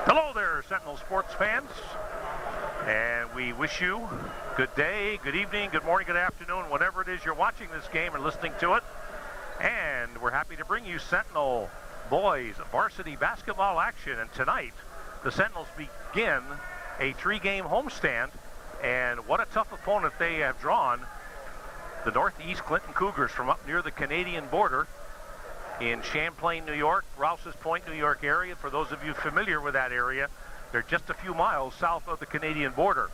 Hello there, Sentinel sports fans, and we wish you good day, good evening, good morning, good afternoon, whatever it is you're watching this game or listening to it. And we're happy to bring you Sentinel boys varsity basketball action. And tonight, the Sentinels begin a 3-game homestand, and what a tough opponent they have drawn. The Northeast Clinton Cougars from up near the Canadian border in Champlain, New York, Rouse's Point, New York area. For those of you familiar with that area, they're just a few miles south of the Canadian border.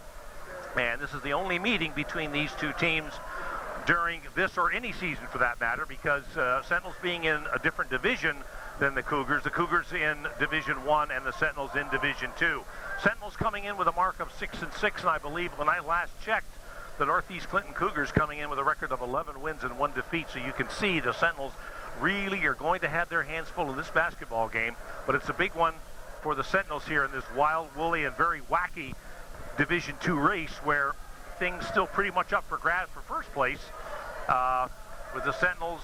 And this is the only meeting between these two teams during this or any season for that matter, because Sentinels being in a different division than the Cougars in Division 1 and the Sentinels in Division 2. Sentinels coming in with a mark of 6-6, and I believe when I last checked, the Northeast Clinton Cougars coming in with a record of 11 wins and 1 defeat. So you can see the Sentinels really are going to have their hands full in this basketball game, but it's a big one for the Sentinels here in this wild, woolly, and very wacky Division 2 race where things still pretty much up for grabs for first place, with the Sentinels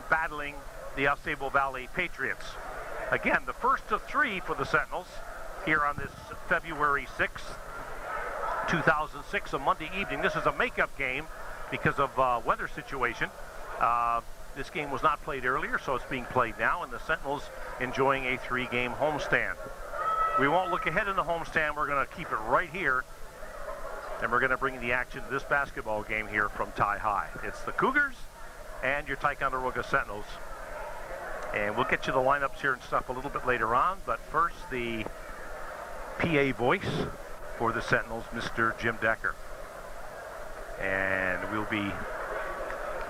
battling the Ausable Valley Patriots. Again, the first of 3 for the Sentinels here on this February 6th, 2006, a Monday evening. This is a makeup game because of weather situation. This game was not played earlier, so it's being played now, and the Sentinels enjoying a 3-game homestand. We won't look ahead in the homestand. We're going to keep it right here, and we're going to bring the action to this basketball game here from Tie High. It's the Cougars and your Ticonderoga Sentinels. And we'll get you the lineups here and stuff a little bit later on, but first the PA voice for the Sentinels, Mr. Jim Decker. And we'll be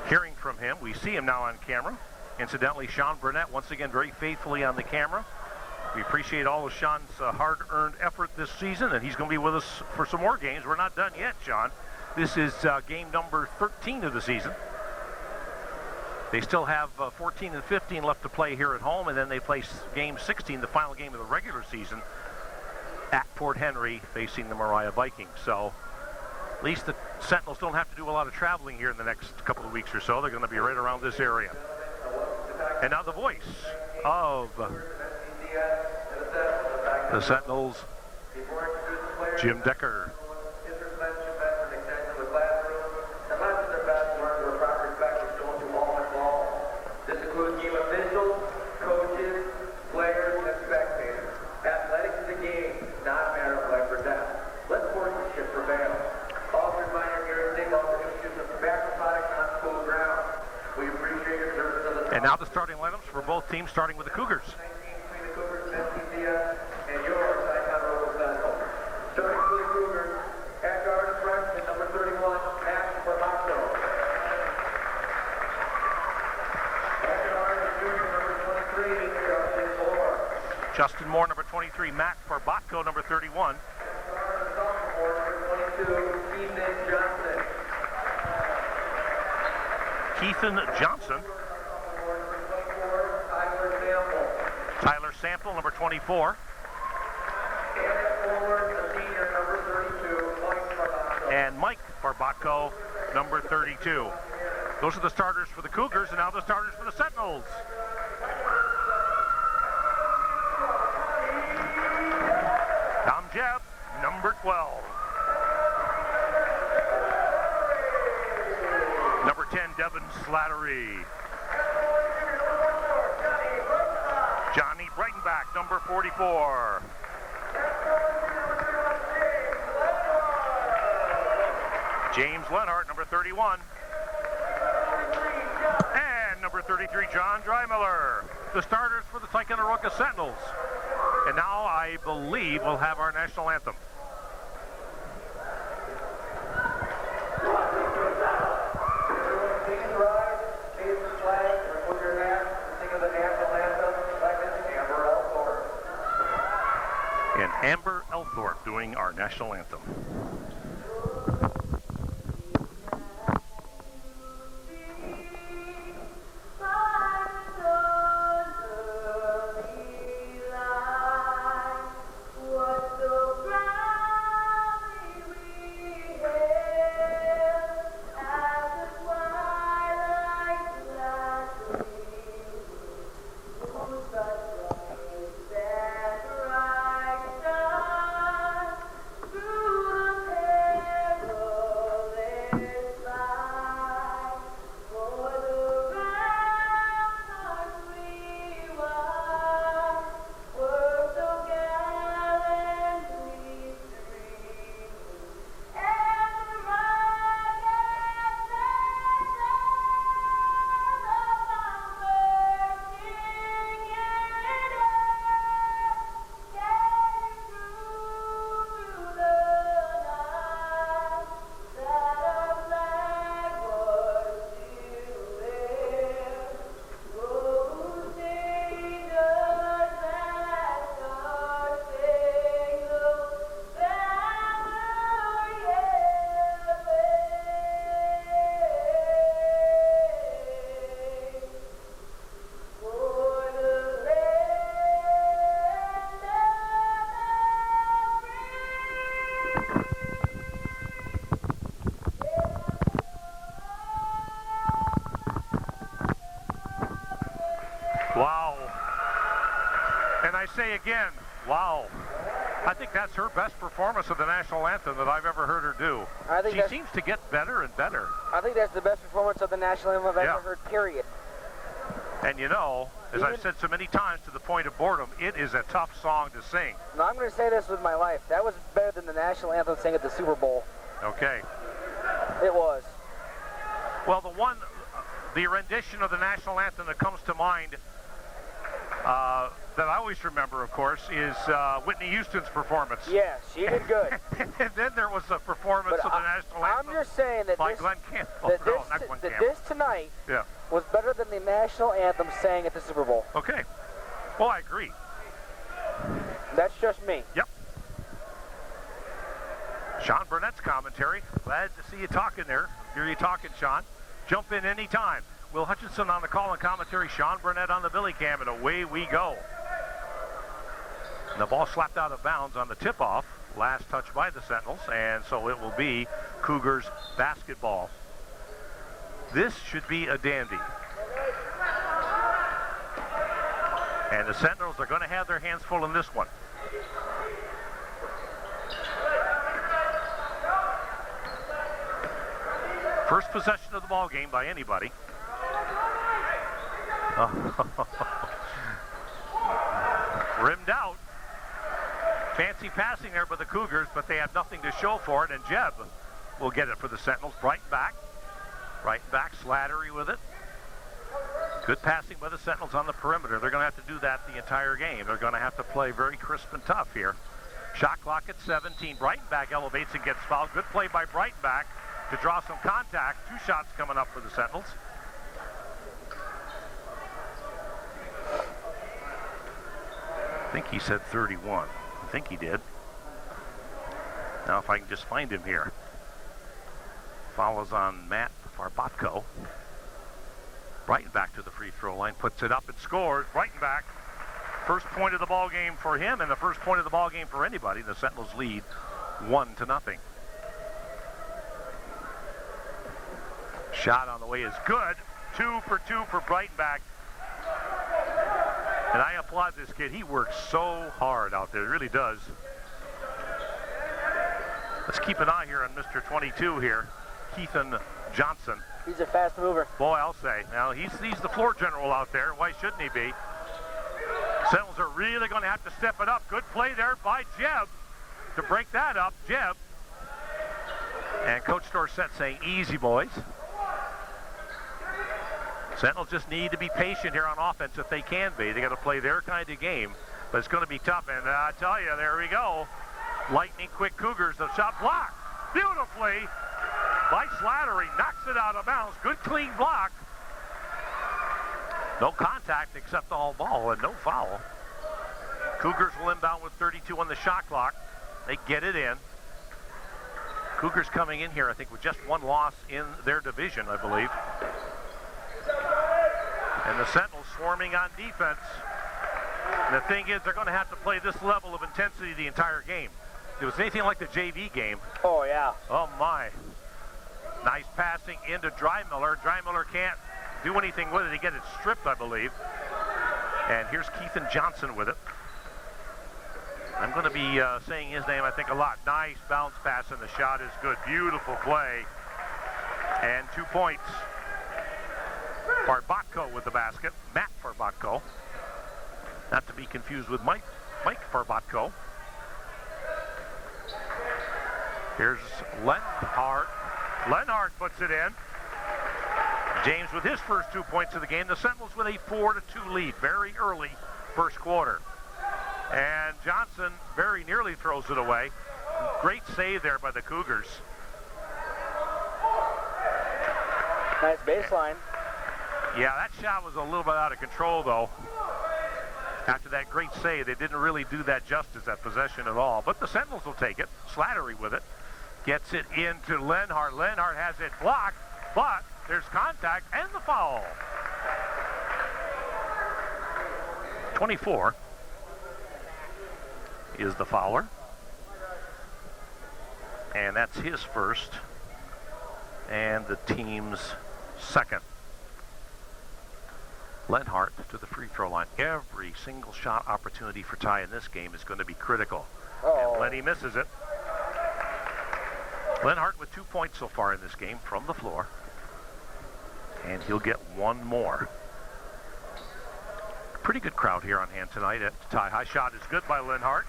hearing from him. We see him now on camera. Incidentally, Sean Burnett once again very faithfully on the camera. We appreciate all of Sean's hard-earned effort this season, and he's going to be with us for some more games. We're not done yet, Sean. This is game number 13 of the season. They still have 14 and 15 left to play here at home, and then they play game 16, the final game of the regular season, at Port Henry, facing the Mariah Vikings. So at least the Sentinels don't have to do a lot of traveling here in the next couple of weeks or so. They're going to be right around this area. And now the voice of the Sentinels, Jim Decker. This includes team officials, coaches, players, and spectators. Athletics is a game, not a matter of life or death. Let sportsmanship prevail. Also reminder here today about the new use of tobacco products on school grounds. We appreciate your service of the... And now the starting lineups for both teams, starting with the Cougars. Between the Cougars, NCCS, and your Ticonderoga Sentinels. Starting for the Cougars, at guard freshman number 31, Max Barbato. Justin Moore, number 23. Matt Barbatko, number 31. Keithan Johnson. Tyler Sample, number 24. And Mike Barbatko, number 32. Those are the starters for the Cougars, and now the starters for the Sentinels. Tom Jebb, number 12. Number 10, Devin Slattery. Johnny Breitenbach, number 44. James Lenhart, number 31. And number 33, John Dreimiller. The starters for the Ticonderoga Sentinels. And now I believe we'll have our national anthem. Please rise, face the flag, remove your mask, and sing of the national anthem, selected Amber Elthorpe. And Amber Elthorpe doing our national anthem. And I say again, wow. I think that's her best performance of the national anthem that I've ever heard her do. She seems to get better and better. I think that's the best performance of the national anthem I've ever heard, period. And you know, as I've said so many times to the point of boredom, it is a tough song to sing. No, I'm going to say this with my life. That was better than the national anthem sang at the Super Bowl. Okay. It was. Well, the rendition of the national anthem that comes to mind, that I always remember, of course, is Whitney Houston's performance. Yeah, she did good. And then there was a performance of the national anthem. I'm just saying that by Glenn Campbell. This tonight was better than the national anthem sang at the Super Bowl. Okay. Well, I agree. That's just me. Yep. Sean Burnett's commentary. Glad to see you talking there. Hear you talking, Sean. Jump in anytime. Will Hutchinson on the call and commentary. Sean Burnett on the Billy Cam, and away we go. And the ball slapped out of bounds on the tip-off. Last touch by the Sentinels, and so it will be Cougars basketball. This should be a dandy. And the Sentinels are going to have their hands full in this one. First possession of the ball game by anybody. Rimmed out. Fancy passing there by the Cougars, but they have nothing to show for it, and Jeb will get it for the Sentinels. Breitenbach. Breitenbach, Slattery with it. Good passing by the Sentinels on the perimeter. They're going to have to do that the entire game. They're going to have to play very crisp and tough here. Shot clock at 17. Breitenbach elevates and gets fouled. Good play by Breitenbach to draw some contact. 2 shots coming up for the Sentinels. I think he said 31. I think he did. Now if I can just find him here. Follows on Matt Farbatko. Breitenbach to the free throw line, puts it up and scores. Breitenbach, first point of the ball game for him and the first point of the ball game for anybody. The Sentinels lead 1-0. Shot on the way is good. 2 for 2 for Breitenbach. And I applaud this kid. He works so hard out there. He really does. Let's keep an eye here on Mr. 22 here, Keithan Johnson. He's a fast mover. Boy, I'll say. Now, he's the floor general out there. Why shouldn't he be? Sentinels are really going to have to step it up. Good play there by Jeb to break that up. Jeb. And Coach Dorsett saying, easy, boys. Sentinels just need to be patient here on offense if they can be. They got to play their kind of game, but it's going to be tough. And I tell you, there we go. Lightning quick Cougars. The shot blocked beautifully by Slattery. Knocks it out of bounds. Good clean block. No contact except all ball and no foul. Cougars will inbound with 32 on the shot clock. They get it in. Cougars coming in here, I think, with just 1 loss in their division, I believe. And the Sentinels swarming on defense. And the thing is, they're going to have to play this level of intensity the entire game. If it was anything like the JV game. Oh, yeah. Oh, my. Nice passing into Drymiller. Drymiller can't do anything with it. He gets it stripped, I believe. And here's Keithan Johnson with it. I'm going to be saying his name, I think, a lot. Nice bounce pass, and the shot is good. Beautiful play. And 2 points. Farbatko with the basket. Matt Farbatko. Not to be confused with Mike Farbatko. Here's Lenhart. Lenhart puts it in. James with his first 2 points of the game. The Sentinels with a 4-2 lead. Very early first quarter. And Johnson very nearly throws it away. Great save there by the Cougars. Nice baseline. Yeah, that shot was a little bit out of control, though. After that great save, they didn't really do that justice, that possession at all. But the Sentinels will take it. Slattery with it. Gets it into Lenhart. Lenhart has it blocked, but there's contact and the foul. 24 is the fouler. And that's his first. And the team's second. Lenhart to the free throw line. Every single shot opportunity for Ty in this game is going to be critical. And Lenny misses it. Lenhart with 2 points so far in this game from the floor. And he'll get one more. Pretty good crowd here on hand tonight at Ty. High shot is good by Lenhart.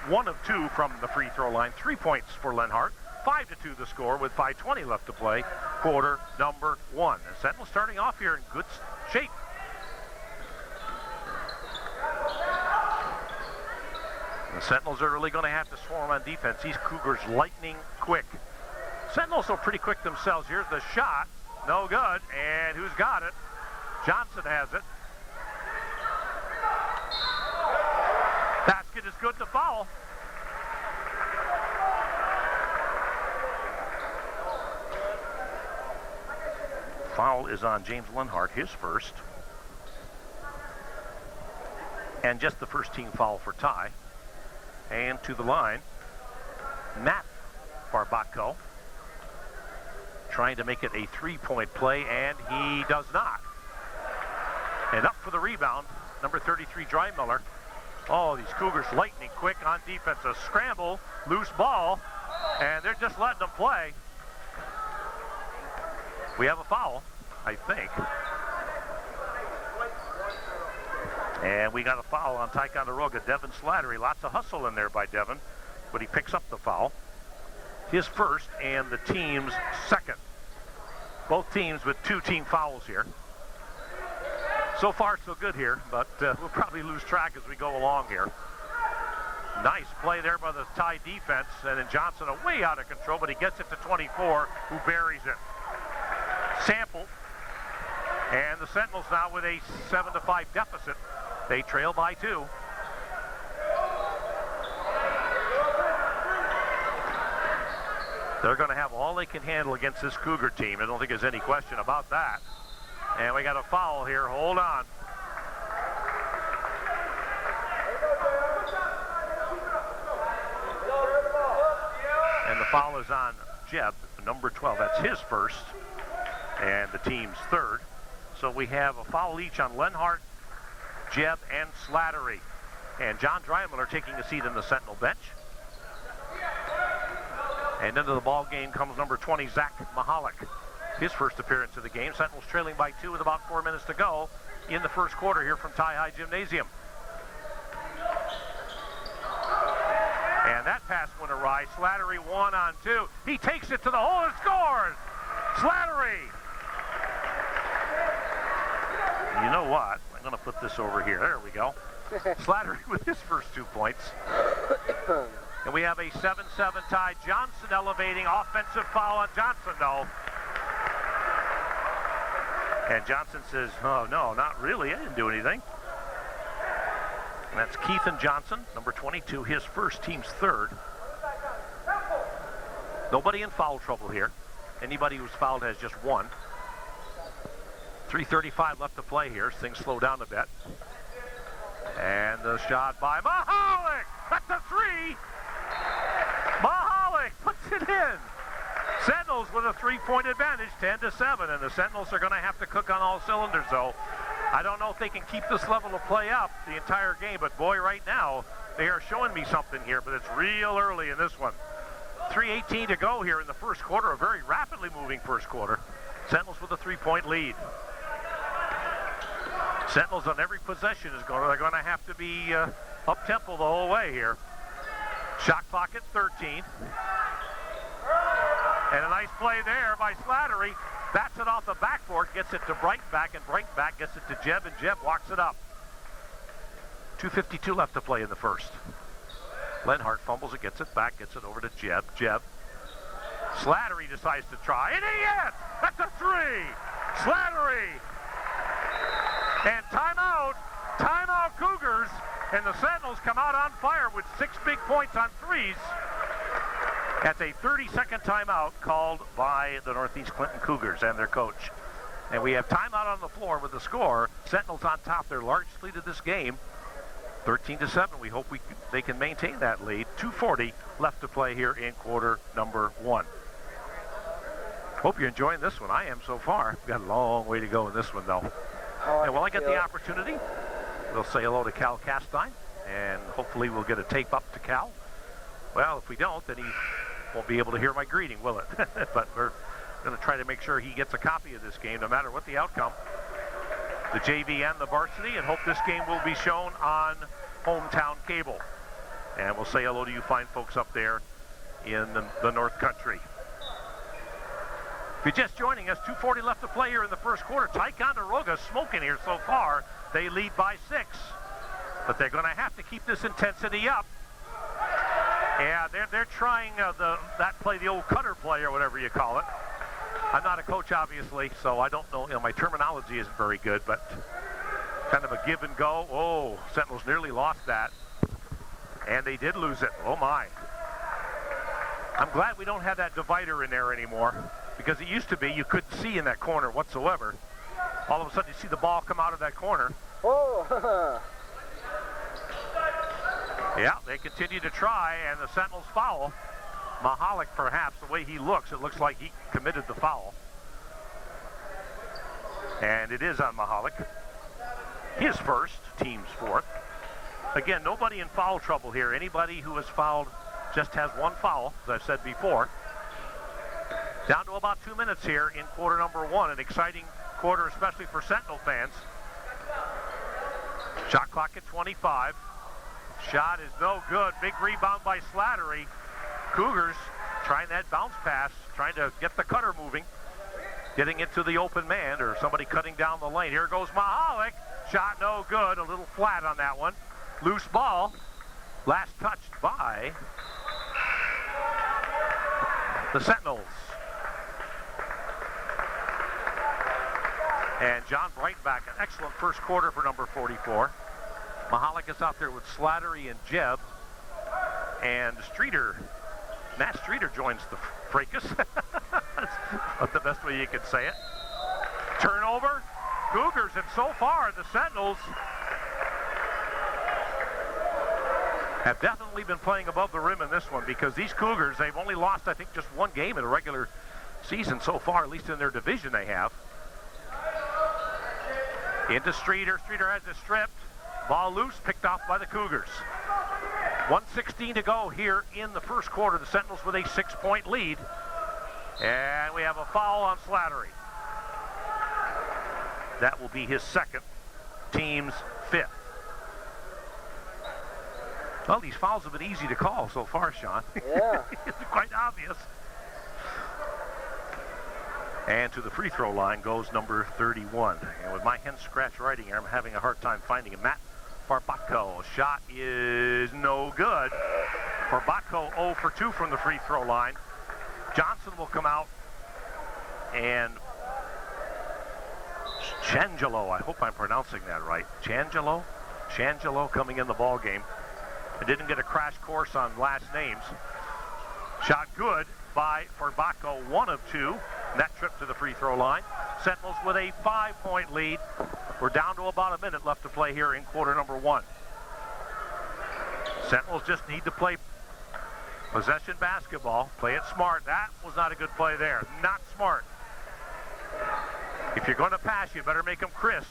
1 of 2 from the free throw line. 3 points for Lenhart. 5-2 the score with 5:20 left to play. Quarter number 1. And Sentinels starting off here in good shape. The Sentinels are really going to have to swarm on defense. These Cougars lightning quick. Sentinels are pretty quick themselves. Here's the shot. No good. And who's got it? Johnson has it. Basket is good to foul. Foul is on James Lenhart, his first. And just the first team foul for Ty. And to the line, Matt Barbacco, trying to make it a three-point play, and he does not. And up for the rebound, number 33, Drymiller. Oh, these Cougars lightning quick on defense. A scramble, loose ball, and they're just letting them play. We have a foul, I think. And we got a foul on Ticonderoga. Devin Slattery. Lots of hustle in there by Devin, but he picks up the foul. His first and the team's second. Both teams with 2 team fouls here. So far, so good here, but we'll probably lose track as we go along here. Nice play there by the Ty defense, and then Johnson way out of control, but he gets it to 24, who buries it. Sample, and the Sentinels now with a 7-5 deficit. They trail by 2. They're going to have all they can handle against this Cougar team. I don't think there's any question about that. And we got a foul here. Hold on. And the foul is on Jeb, number 12. That's his first and the team's third. So we have a foul each on Lenhart, Jeb, and Slattery. And John Drymiller taking a seat in the Sentinel bench. And into the ball game comes number 20, Zach Mahalik. His first appearance of the game. Sentinels trailing by 2 with about 4 minutes to go in the first quarter here from Ty High Gymnasium. And that pass went awry. Slattery 1-on-2. He takes it to the hole and scores! Slattery! You know what? I'm going to put this over here. There we go. Slattery with his first 2 points. And we have a 7-7 tie. Johnson elevating. Offensive foul on Johnson, though. And Johnson says, oh, no, not really. I didn't do anything. And that's Keithan Johnson, number 22, his first, team's third. Nobody in foul trouble here. Anybody who's fouled has just 1. 3:35 left to play here. Things slow down a bit. And the shot by Mahalik. That's a 3. Mahalik puts it in. Sentinels with a 3-point advantage, 10-7, and the Sentinels are going to have to cook on all cylinders, though. I don't know if they can keep this level of play up the entire game, but boy, right now, they are showing me something here, but it's real early in this one. 3:18 to go here in the first quarter, a very rapidly moving first quarter. Sentinels with a 3-point lead. Sentinels on every possession they're going to have to be up-tempo the whole way here. Shot clock at 13. And a nice play there by Slattery. Bats it off the backboard, gets it to Breitenbach, and Breitenbach gets it to Jeb, and Jeb walks it up. 2:52 left to play in the first. Lenhart fumbles it, gets it back, gets it over to Jeb. Jeb. Slattery decides to try, and he hits! That's a 3! Slattery! And timeout! Timeout Cougars! And the Sentinels come out on fire with 6 big points on threes. That's a 30-second timeout called by the Northeast Clinton Cougars and their coach. And we have timeout on the floor with the score. Sentinels on top, their largest lead of this game. 13-7. We hope they can maintain that lead. 2:40 left to play here in quarter number 1. Hope you're enjoying this one. I am so far. We've got a long way to go in this one, though. And while I get the opportunity, we'll say hello to Cal Castine, and hopefully we'll get a tape up to Cal. Well, if we don't, then he won't be able to hear my greeting, will it? But we're going to try to make sure he gets a copy of this game, no matter what the outcome. The JV and the varsity, and hope this game will be shown on hometown cable. And we'll say hello to you fine folks up there in the North Country. If you're just joining us, 2:40 left to play here in the first quarter. Ticonderoga smoking here so far. They lead by 6. But they're going to have to keep this intensity up. Yeah, they're trying that play, the old cutter play or whatever you call it. I'm not a coach, obviously, so I don't know. My terminology isn't very good, but kind of a give and go. Oh, Sentinels nearly lost that. And they did lose it. Oh, my. I'm glad we don't have that divider in there anymore, because it used to be you couldn't see in that corner whatsoever. All of a sudden, you see the ball come out of that corner. Oh! Yeah, they continue to try, and the Sentinels foul. Mahalik, perhaps, the way he looks, it looks like he committed the foul. And it is on Mahalik. His first, team's fourth. Again, nobody in foul trouble here. Anybody who has fouled just has one foul, as I've said before. Down to about 2 minutes here in quarter number 1. An exciting quarter, especially for Sentinel fans. Shot clock at 25. Shot is no good. Big rebound by Slattery. Cougars trying that bounce pass, trying to get the cutter moving. Getting into the open man or somebody cutting down the lane. Here goes Mahalik. Shot no good. A little flat on that one. Loose ball. Last touched by the Sentinels. And John Breitenbach, an excellent first quarter for number 44. Mahalik is out there with Slattery and Jeb. And Streeter, Matt Streeter joins the fracas. That's the best way you can say it. Turnover. Cougars, and so far the Sentinels have definitely been playing above the rim in this one, because these Cougars, they've only lost, I think, just one game in a regular season so far, at least in their division they have. Into Streeter. Streeter has it stripped. Ball loose, picked off by the Cougars. 1:16 to go here in the first quarter. The Sentinels with a 6-point lead. And we have a foul on Slattery. That will be his second, team's 5th. Well, these fouls have been easy to call so far, Sean. Yeah. It's quite obvious. And to the free throw line goes number 31. And with my hand scratch writing here, I'm having a hard time finding him. Matt Farbacco. Shot is no good. Farbacco 0 for 2 from the free throw line. Johnson will come out. And Changelo, I hope I'm pronouncing that right. Changelo coming in the ball game. I didn't get a crash course on last names. Shot good by Farbacco, 1 of 2. That trip to the free throw line. Sentinels with a 5-point lead. We're down to about a minute left to play here in quarter number 1. Sentinels just need to play possession basketball. Play it smart. That was not a good play there. Not smart. If you're going to pass, you better make them crisp.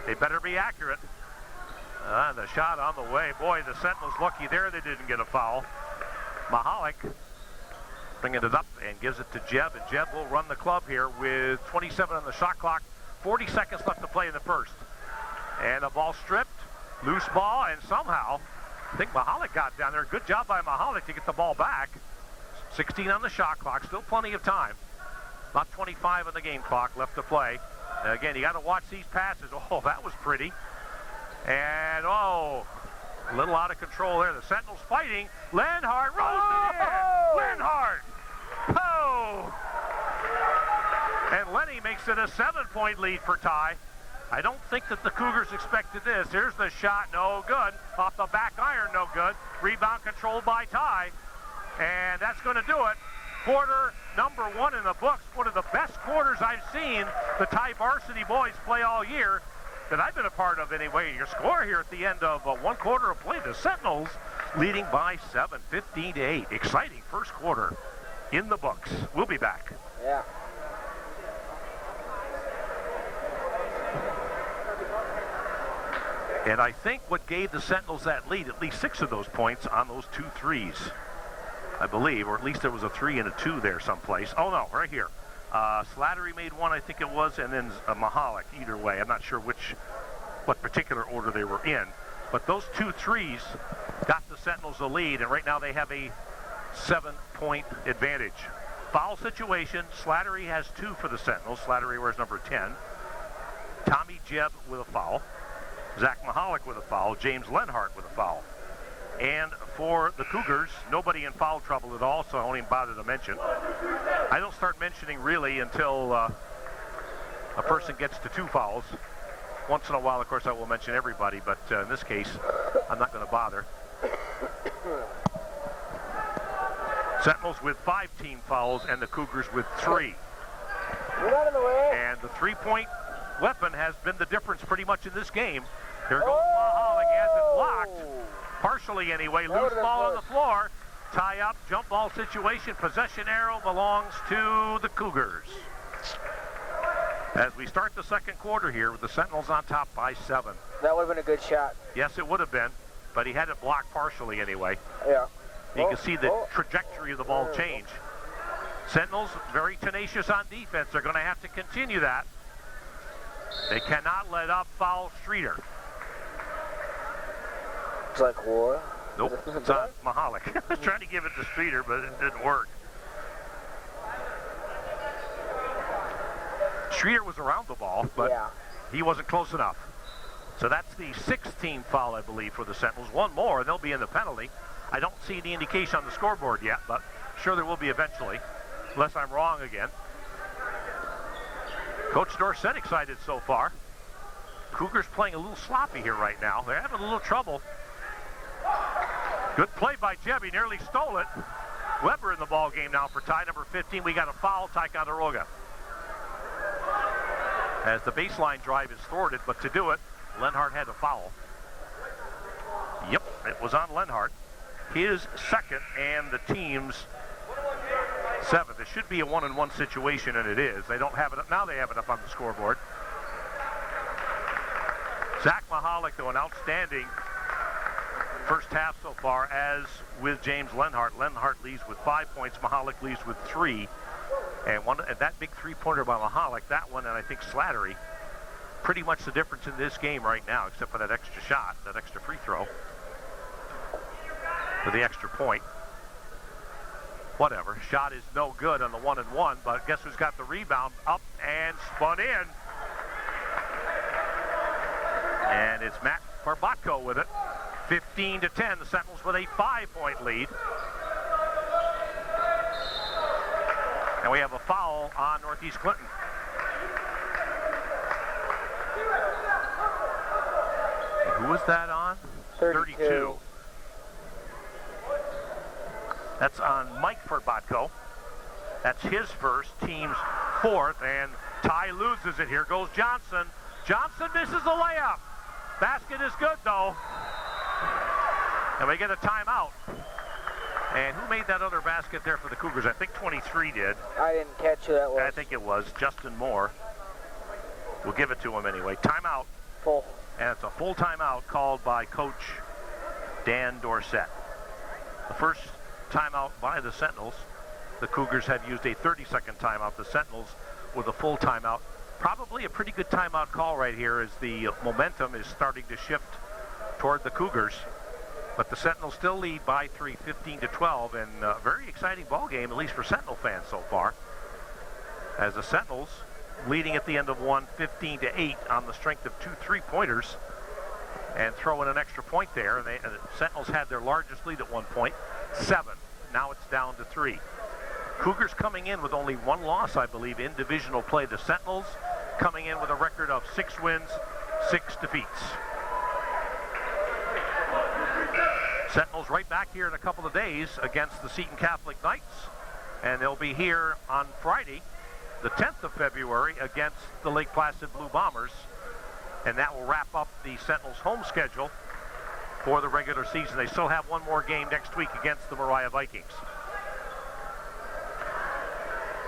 They better be accurate. The shot on the way. Boy, the Sentinels lucky there they didn't get a foul. Mahalik bringing it up and gives it to Jeb, and Jeb will run the club here with 27 on the shot clock. 40 seconds left to play in the first. And a ball stripped, loose ball, and somehow, I think Mahalik got down there. Good job by Mahalik to get the ball back. 16 on the shot clock, still plenty of time. About 25 on the game clock left to play. Again, you got to watch these passes. Oh, that was pretty. And, a little out of control there. The Sentinels fighting. Lenhart rolls it in. Lenhart. Oh! And Lenny makes it a 7-point lead for Ty. I don't think that the Cougars expected this. Here's the shot, no good. Off the back iron, no good. Rebound controlled by Ty. And that's going to do it. Quarter number 1 in the books. One of the best quarters I've seen the Ty varsity boys play all year, that I've been a part of anyway. Your score here at the end of 1 quarter of play, the Sentinels leading by 7, 15-8. Exciting first quarter in the books. We'll be back. Yeah. And I think what gave the Sentinels that lead, at least 6 of those points on those 2 threes, I believe, or at least there was a 3 and a 2 there someplace. Oh no, right here. Slattery made 1, I think it was, and then Mahalik. Either way, I'm not sure what particular order they were in. But those 2 threes got the Sentinels the lead, and right now they have a 7-point advantage. Foul situation, Slattery has 2 for the Sentinels. Slattery wears number 10. Tommy Jebb with a foul. Zach Mahalik with a foul. James Lenhart with a foul. And for the Cougars, nobody in foul trouble at all, so I won't even bother to mention. I don't start mentioning really until a person gets to 2 fouls. Once in a while, of course, I will mention everybody, but in this case, I'm not going to bother. Sentinels with 5 team fouls and the Cougars with 3. And the 3-point weapon has been the difference pretty much in this game. Here goes Mahalik, has it blocked. Partially anyway, loose ball on the floor. Tie up, jump ball situation. Possession arrow belongs to the Cougars. As we start the second quarter here with the Sentinels on top by 7. That would have been a good shot. Yes, it would have been, but he had it blocked partially anyway. Yeah. You can see the trajectory of the ball change. Sentinels very tenacious on defense. They're going to have to continue that. They cannot let up foul Streeter. It's like what? Nope, it's on Mahalik. I was trying to give it to Streeter, but it didn't work. Streeter was around the ball, but he wasn't close enough. So that's the 6th team foul, I believe, for the Sentinels. 1 more, and they'll be in the penalty. I don't see any indication on the scoreboard yet, but sure there will be eventually, unless I'm wrong again. Coach Dorsett excited so far. Cougars playing a little sloppy here right now. They're having a little trouble. Good play by Jebb. He nearly stole it. Weber in the ball game now for tie number 15. We got a foul, Ticonderoga. As the baseline drive is thwarted, but to do it, Lenhart had a foul. Yep, it was on Lenhart. His 2nd and the team's 7th. It should be a 1-on-1 situation, and it is. They don't have it up. Now they have it up on the scoreboard. Zach Mahalik, though, an outstanding first half so far, as with James Lenhart. Lenhart leads with 5 points. Mahalik leads with 3. And that big 3-pointer by Mahalik, that one, and I think Slattery, pretty much the difference in this game right now, except for that extra shot, that extra free throw, for the extra point. Whatever. Shot is no good on the 1-and-1, but guess who's got the rebound? Up and spun in. And it's Matt Barbatko with it. 15-10. The Sentinels with a 5-point lead. And we have a foul on Northeast Clinton. Who was that on? 32. That's on Mike Barbatko. That's his first, team's 4th, and Ty loses it. Here goes Johnson. Johnson misses the layup. Basket is good, though. And we get a timeout. And who made that other basket there for the Cougars? I think 23 did. I didn't catch who that was. I think it was Justin Moore. We'll give it to him anyway. Timeout. Full. And it's a full timeout called by Coach Dan Dorsett. The first timeout by the Sentinels. The Cougars have used a 30-second timeout. The Sentinels with a full timeout. Probably a pretty good timeout call right here as the momentum is starting to shift toward the Cougars. But the Sentinels still lead by 3, 15-12, and a very exciting ball game, at least for Sentinel fans so far. As the Sentinels leading at the end of one, 15-8 on the strength of 2 3-pointers, and throw in an extra point there. And the Sentinels had their largest lead at one point, 7. Now it's down to 3. Cougars coming in with only 1 loss, I believe, in divisional play. The Sentinels coming in with a record of 6 wins, 6 defeats. Sentinels right back here in a couple of days against the Seton Catholic Knights, and they'll be here on Friday, the 10th of February, against the Lake Placid Blue Bombers, and that will wrap up the Sentinels' home schedule for the regular season. They still have 1 more game next week against the Mariah Vikings.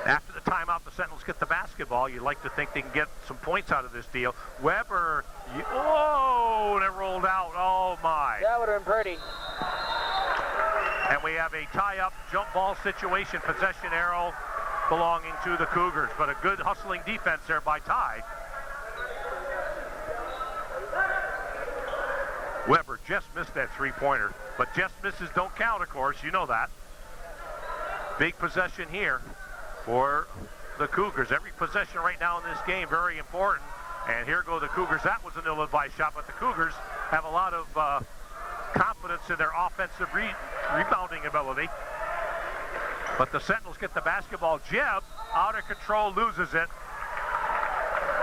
After the timeout, the Sentinels get the basketball. You'd like to think they can get some points out of this deal. Weber, oh, and it rolled out. Oh, my. That would have been pretty. And we have a tie-up jump ball situation, possession arrow belonging to the Cougars. But a good hustling defense there by Ty. Weber just missed that three-pointer. But just misses don't count, of course. You know that. Big possession here for the Cougars. Every possession right now in this game, very important. And here go the Cougars. That was an ill-advised shot, but the Cougars have a lot of confidence in their offensive rebounding ability. But the Sentinels get the basketball. Jeb, out of control, loses it.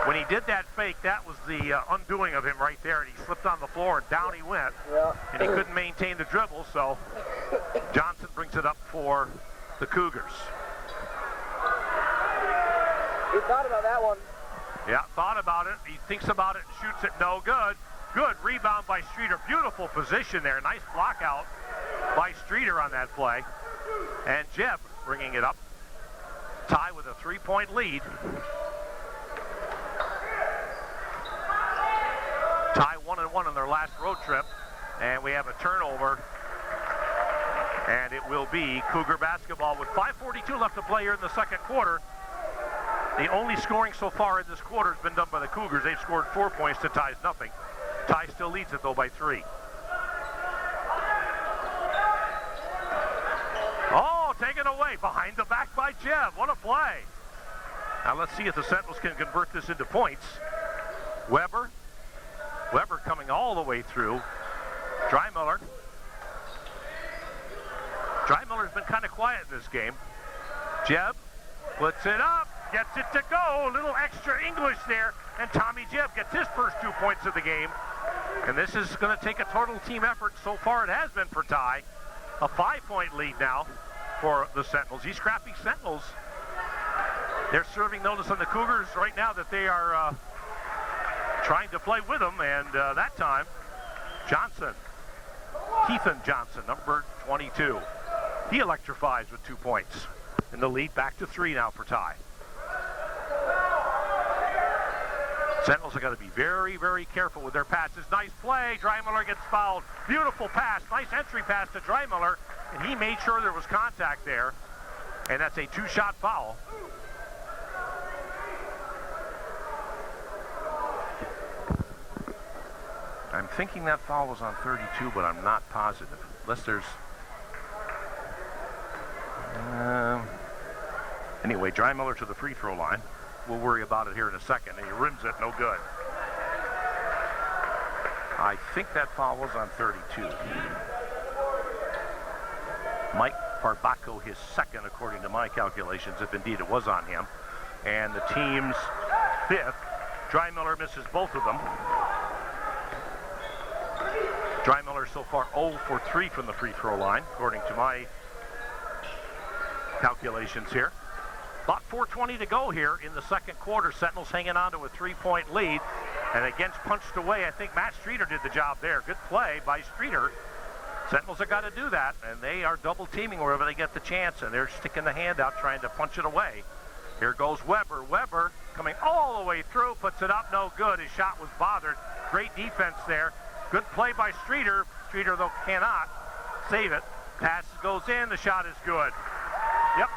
When he did that fake, that was the undoing of him right there, and he slipped on the floor, and down he went. Yeah. And he couldn't maintain the dribble, so Johnson brings it up for the Cougars. He thought about that one. Yeah, thought about it. He thinks about it and shoots it. No good. Good rebound by Streeter. Beautiful position there. Nice block out by Streeter on that play. And Jeb bringing it up. Ty with a three-point lead. Ty 1-1 on their last road trip. And we have a turnover. And it will be Cougar basketball with 5:42 left to play here in the second quarter. The only scoring so far in this quarter has been done by the Cougars. They've scored 4 points to Ty's nothing. Ty still leads it, though, by 3. Oh, taken away behind the back by Jeb. What a play. Now let's see if the Sentinels can convert this into points. Weber coming all the way through. Drymiller. Drymiller's been kind of quiet in this game. Jeb puts it up. Gets it to go. A little extra English there. And Tommy Jeb gets his first 2 points of the game. And this is going to take a total team effort. So far it has been for Ty. A 5-point lead now for the Sentinels. These scrappy Sentinels, they're serving notice on the Cougars right now that they are trying to play with them. And that time, Johnson, Keithan Johnson, number 22. He electrifies with 2 points. And the lead back to 3 now for Ty. Sentinels have got to be very, very careful with their passes. Nice play. Drymiller gets fouled. Beautiful pass. Nice entry pass to Drymiller. And he made sure there was contact there. And that's a 2-shot foul. I'm thinking that foul was on 32, but I'm not positive. Unless there's... Anyway, Drymiller to the free throw line. We'll worry about it here in a second. And he rims it, no good. I think that foul was on 32. Mike Barbaco, his second, according to my calculations, if indeed it was on him. And the team's 5th. Drymiller misses both of them. Drymiller so far 0 for 3 from the free throw line, according to my calculations here. About 4:20 to go here in the second quarter. Sentinels hanging on to a 3-point lead. And against punched away, I think Matt Streeter did the job there. Good play by Streeter. Sentinels have got to do that, and they are double teaming wherever they get the chance, and they're sticking the hand out trying to punch it away. Here goes Weber. Weber coming all the way through, puts it up, no good. His shot was bothered. Great defense there. Good play by Streeter. Streeter, though, cannot save it. Pass goes in, the shot is good. Yep.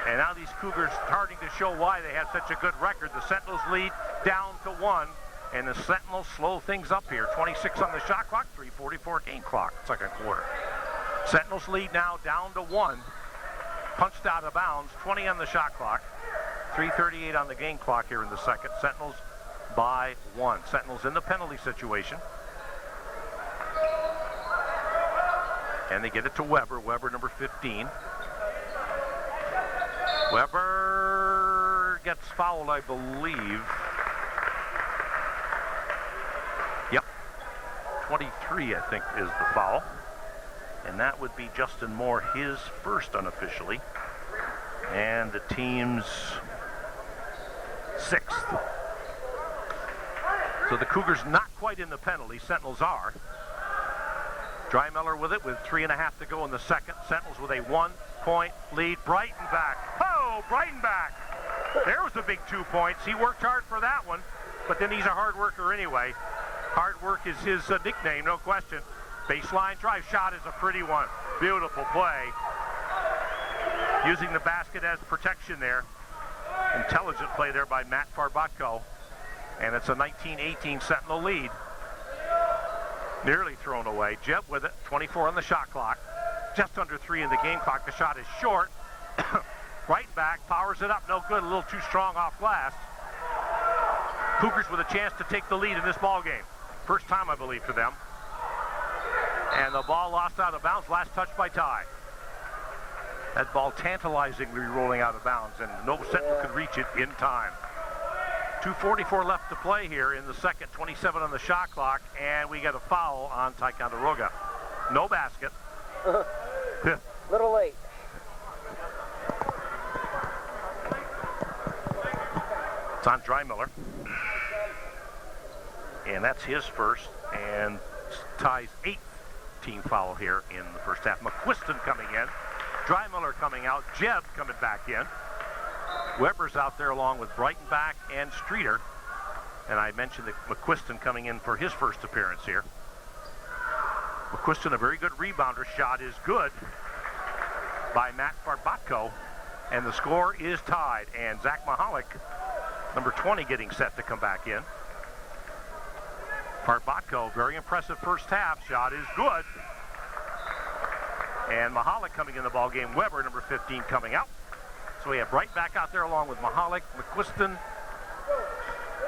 And now these Cougars starting to show why they have such a good record. The Sentinels lead down to 1, and the Sentinels slow things up here. 26 on the shot clock, 3:44 game clock, second quarter. Sentinels lead now down to 1. Punched out of bounds, 20 on the shot clock, 3:38 on the game clock here in the second. Sentinels by 1. Sentinels in the penalty situation. And they get it to Weber. Weber, number 15. Weber gets fouled, I believe. Yep. 23, I think, is the foul. And that would be Justin Moore, his first unofficially. And the team's 6th. So the Cougars not quite in the penalty. Sentinels are. Drymiller with it with 3.5 to go in the second. Sentinels with a 1 2-point lead. Breitenbach. Oh, Breitenbach. There was the big 2 points. He worked hard for that one, but then he's a hard worker anyway. Hard work is his nickname, no question. Baseline drive shot is a pretty one. Beautiful play. Using the basket as protection there. Intelligent play there by Matt Farbatko. And it's a 19-18 Sentinel lead. Nearly thrown away. Jeb with it, 24 on the shot clock. Just under 3 in the game clock. The shot is short. Breitenbach powers it up, no good, a little too strong off glass. Cougars with a chance to take the lead in this ball game. First time, I believe, for them. And the ball lost out of bounds, last touch by Ty. That ball tantalizingly rolling out of bounds, and no Sentinel could reach it in time. 2:44 left to play here in the second, 27 on the shot clock, and we get a foul on Ticonderoga. No basket. Little late. It's on Drymiller. And that's his first, and Ty's 8th team foul here in the first half. McQuiston coming in. Drymiller coming out. Jeb coming back in. Weber's out there along with Breitenbach and Streeter. And I mentioned that McQuiston coming in for his first appearance here. McQuiston, a very good rebounder. Shot is good by Matt Farbatko. And the score is tied. And Zach Mahalik, number 20, getting set to come back in. Farbatko, very impressive first half. Shot is good. And Mahalik coming in the ball game. Weber, number 15, coming out. So we have Breitenbach out there along with Mahalik, McQuiston,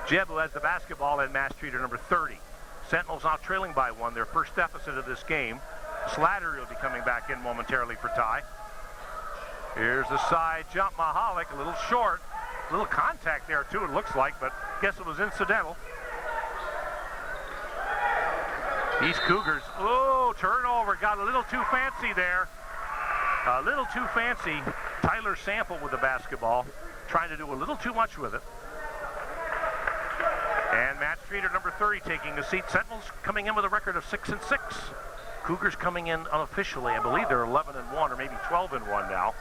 Jeb, who has the basketball, and Matt Streeter, number 30. Sentinels now trailing by 1, their first deficit of this game. Slattery will be coming back in momentarily for Ty. Here's the side jump. Mahalik, a little short. A little contact there, too, it looks like, but guess it was incidental. These Cougars, oh, turnover, got a little too fancy there. A little too fancy. Tyler Sample with the basketball, trying to do a little too much with it. And Matt Streeter, number 30, taking a seat. Sentinels coming in with a record of 6-6. Cougars coming in unofficially. I believe they're 11-1 or maybe 12-1 now.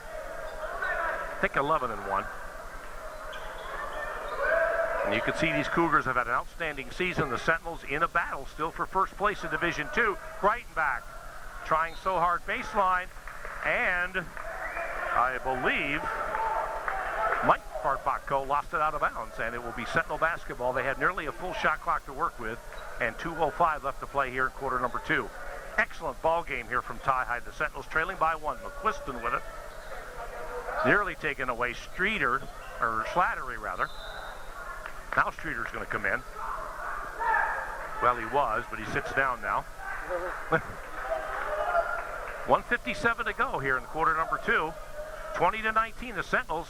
I think 11-1. And you can see these Cougars have had an outstanding season. The Sentinels in a battle still for first place in Division II. Breitenbach trying so hard baseline. And I believe Mike Farbatko lost it out of bounds, and it will be Sentinel basketball. They had nearly a full shot clock to work with, and 2:05 left to play here in quarter number 2. Excellent ball game here from Ty High. The Sentinels trailing by 1. McQuiston with it. Nearly taken away. Streeter, or Slattery rather. Now Streeter's going to come in. Well, he was, but he sits down now. 1:57 to go here in quarter number 2. 20-19, the Sentinels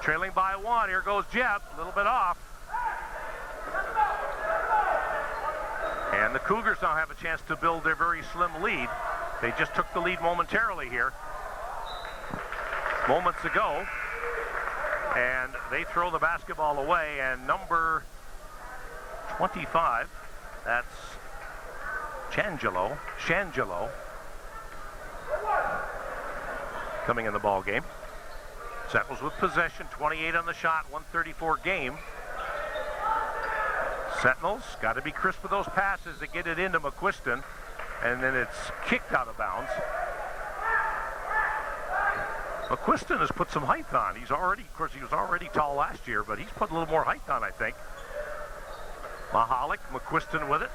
trailing by 1. Here goes Jeb, a little bit off. And the Cougars now have a chance to build their very slim lead. They just took the lead momentarily here, moments ago. And they throw the basketball away, and number 25, that's Shangelo, coming in the ball game. Sentinels with possession, 28 on the shot, 134 game. Sentinels got to be crisp with those passes to get it into McQuiston, and then it's kicked out of bounds. McQuiston has put some height on. He's already, of course, he was already tall last year, but he's put a little more height on, I think. Mahalik, McQuiston with it.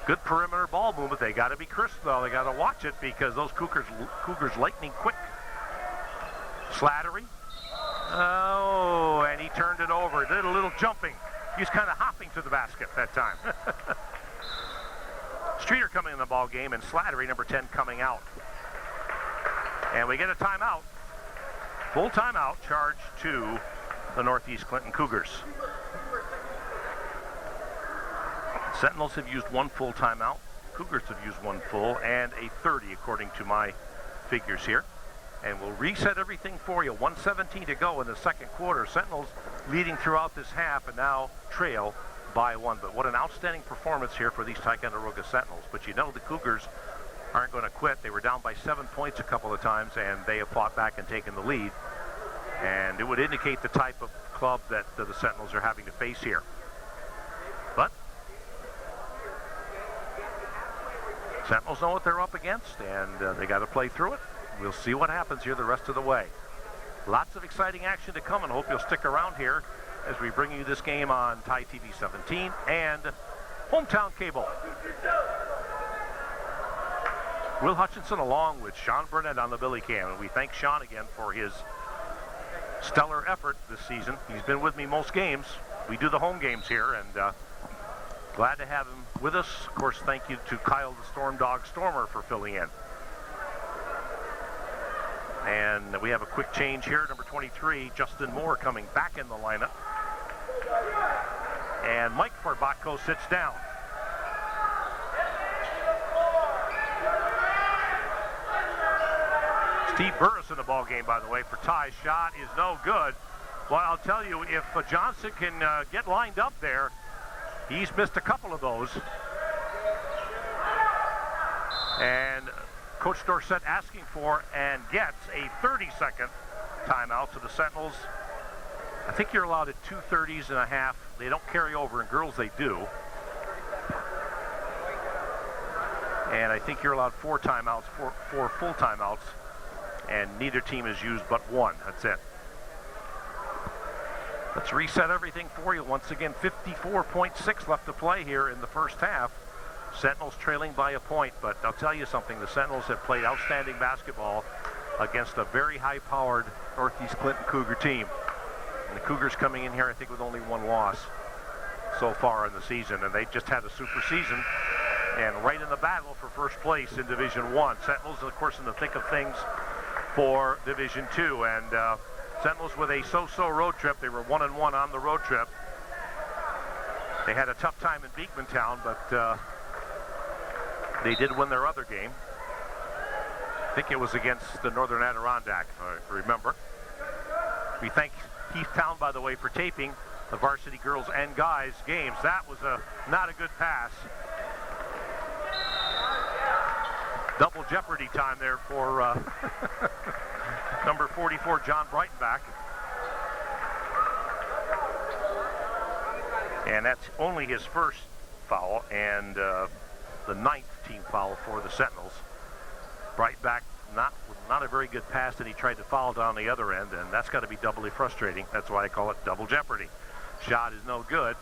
Good perimeter ball movement. They got to be crisp, though. They got to watch it because those Cougars lightning quick. Slattery. Oh, and he turned it over. Did a little jumping. He's kind of hopping to the basket that time. Streeter coming in the ball game, and Slattery, number 10, coming out. And we get a timeout. Full timeout charged to the Northeast Clinton Cougars. Sentinels have used 1 full timeout. Cougars have used 1 full and a 30 according to my figures here. And we'll reset everything for you. 1:17 to go in the second quarter. Sentinels leading throughout this half and now trail by 1. But what an outstanding performance here for these Ticonderoga Sentinels. But you know the Cougars aren't going to quit. They were down by 7 points a couple of times, and they have fought back and taken the lead. And it would indicate the type of club that the Sentinels are having to face here. But Sentinels know what they're up against, and they got to play through it. We'll see what happens here the rest of the way. Lots of exciting action to come, and hope you'll stick around here as we bring you this game on Ty TV 17 and Hometown Cable. Will Hutchinson along with Sean Burnett on the Billy Cam, and we thank Sean again for his stellar effort this season. He's been with me most games. We do the home games here, and glad to have him with us. Of course, thank you to Kyle the Storm Dog Stormer for filling in. And we have a quick change here. Number 23, Justin Moore, coming back in the lineup. And Mike Forbacco sits down. Steve Burris in the ball game, by the way, for Ty's shot is no good. Well, I'll tell you, if Johnson can get lined up there, he's missed a couple of those. And Coach Dorsett asking for and gets a 30-second timeout to the Sentinels. I think you're allowed at 2 30s and a half. They don't carry over, and girls they do. And I think you're allowed 4 timeouts, four full timeouts, and neither team has used but one. That's it. Let's reset everything for you. Once again, 54.6 left to play here in the first half. Sentinels trailing by a point, but I'll tell you something. The Sentinels have played outstanding basketball against a very high-powered Northeast Clinton Cougar team. And the Cougars coming in here, I think, with only 1 loss so far in the season, and they just had a super season and right in the battle for first place in Division I. Sentinels, of course, in the thick of things for Division II, and Sentinels with a so-so road trip. They were 1-1 on the road trip. They had a tough time in Beekmantown, but they did win their other game. I think it was against the Northern Adirondack, if I remember. We thank Heath Town, by the way, for taping the varsity girls and guys games. That was not a good pass. Double jeopardy time there for number 44, John Breitenbach. And that's only his first foul, and the 9th team foul for the Sentinels. Breitenbach not a very good pass, and he tried to foul down the other end, and that's got to be doubly frustrating. That's why I call it double jeopardy. Shot is no good.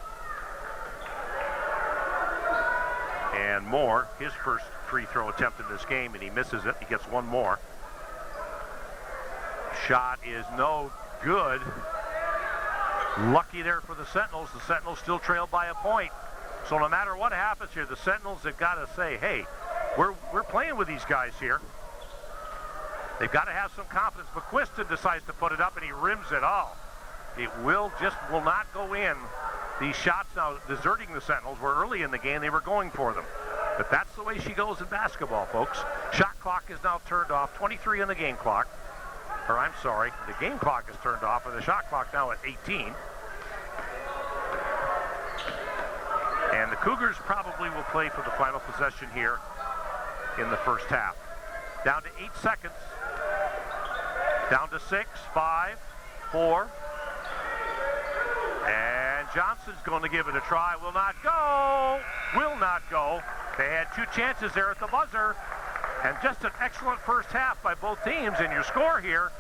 And Moore, his first free throw attempt in this game, and he misses it. He gets one more. Shot is no good. Lucky there for the Sentinels. The Sentinels still trail by a point. So no matter what happens here, the Sentinels have got to say, hey, we're playing with these guys here. They've got to have some confidence. McQuiston decides to put it up, and he rims it all. It will not go in. These shots now deserting the Sentinels, where early in the game they were going for them. But that's the way she goes in basketball, folks. Shot clock is now turned off. 23 on the game clock. Or I'm sorry, the game clock is turned off, and the shot clock now at 18. And the Cougars probably will play for the final possession here in the first half. Down to 8 seconds. Down to 6, 5, 4. And Johnson's going to give it a try. Will not go. Will not go. They had 2 chances there at the buzzer. And just an excellent first half by both teams. And your score here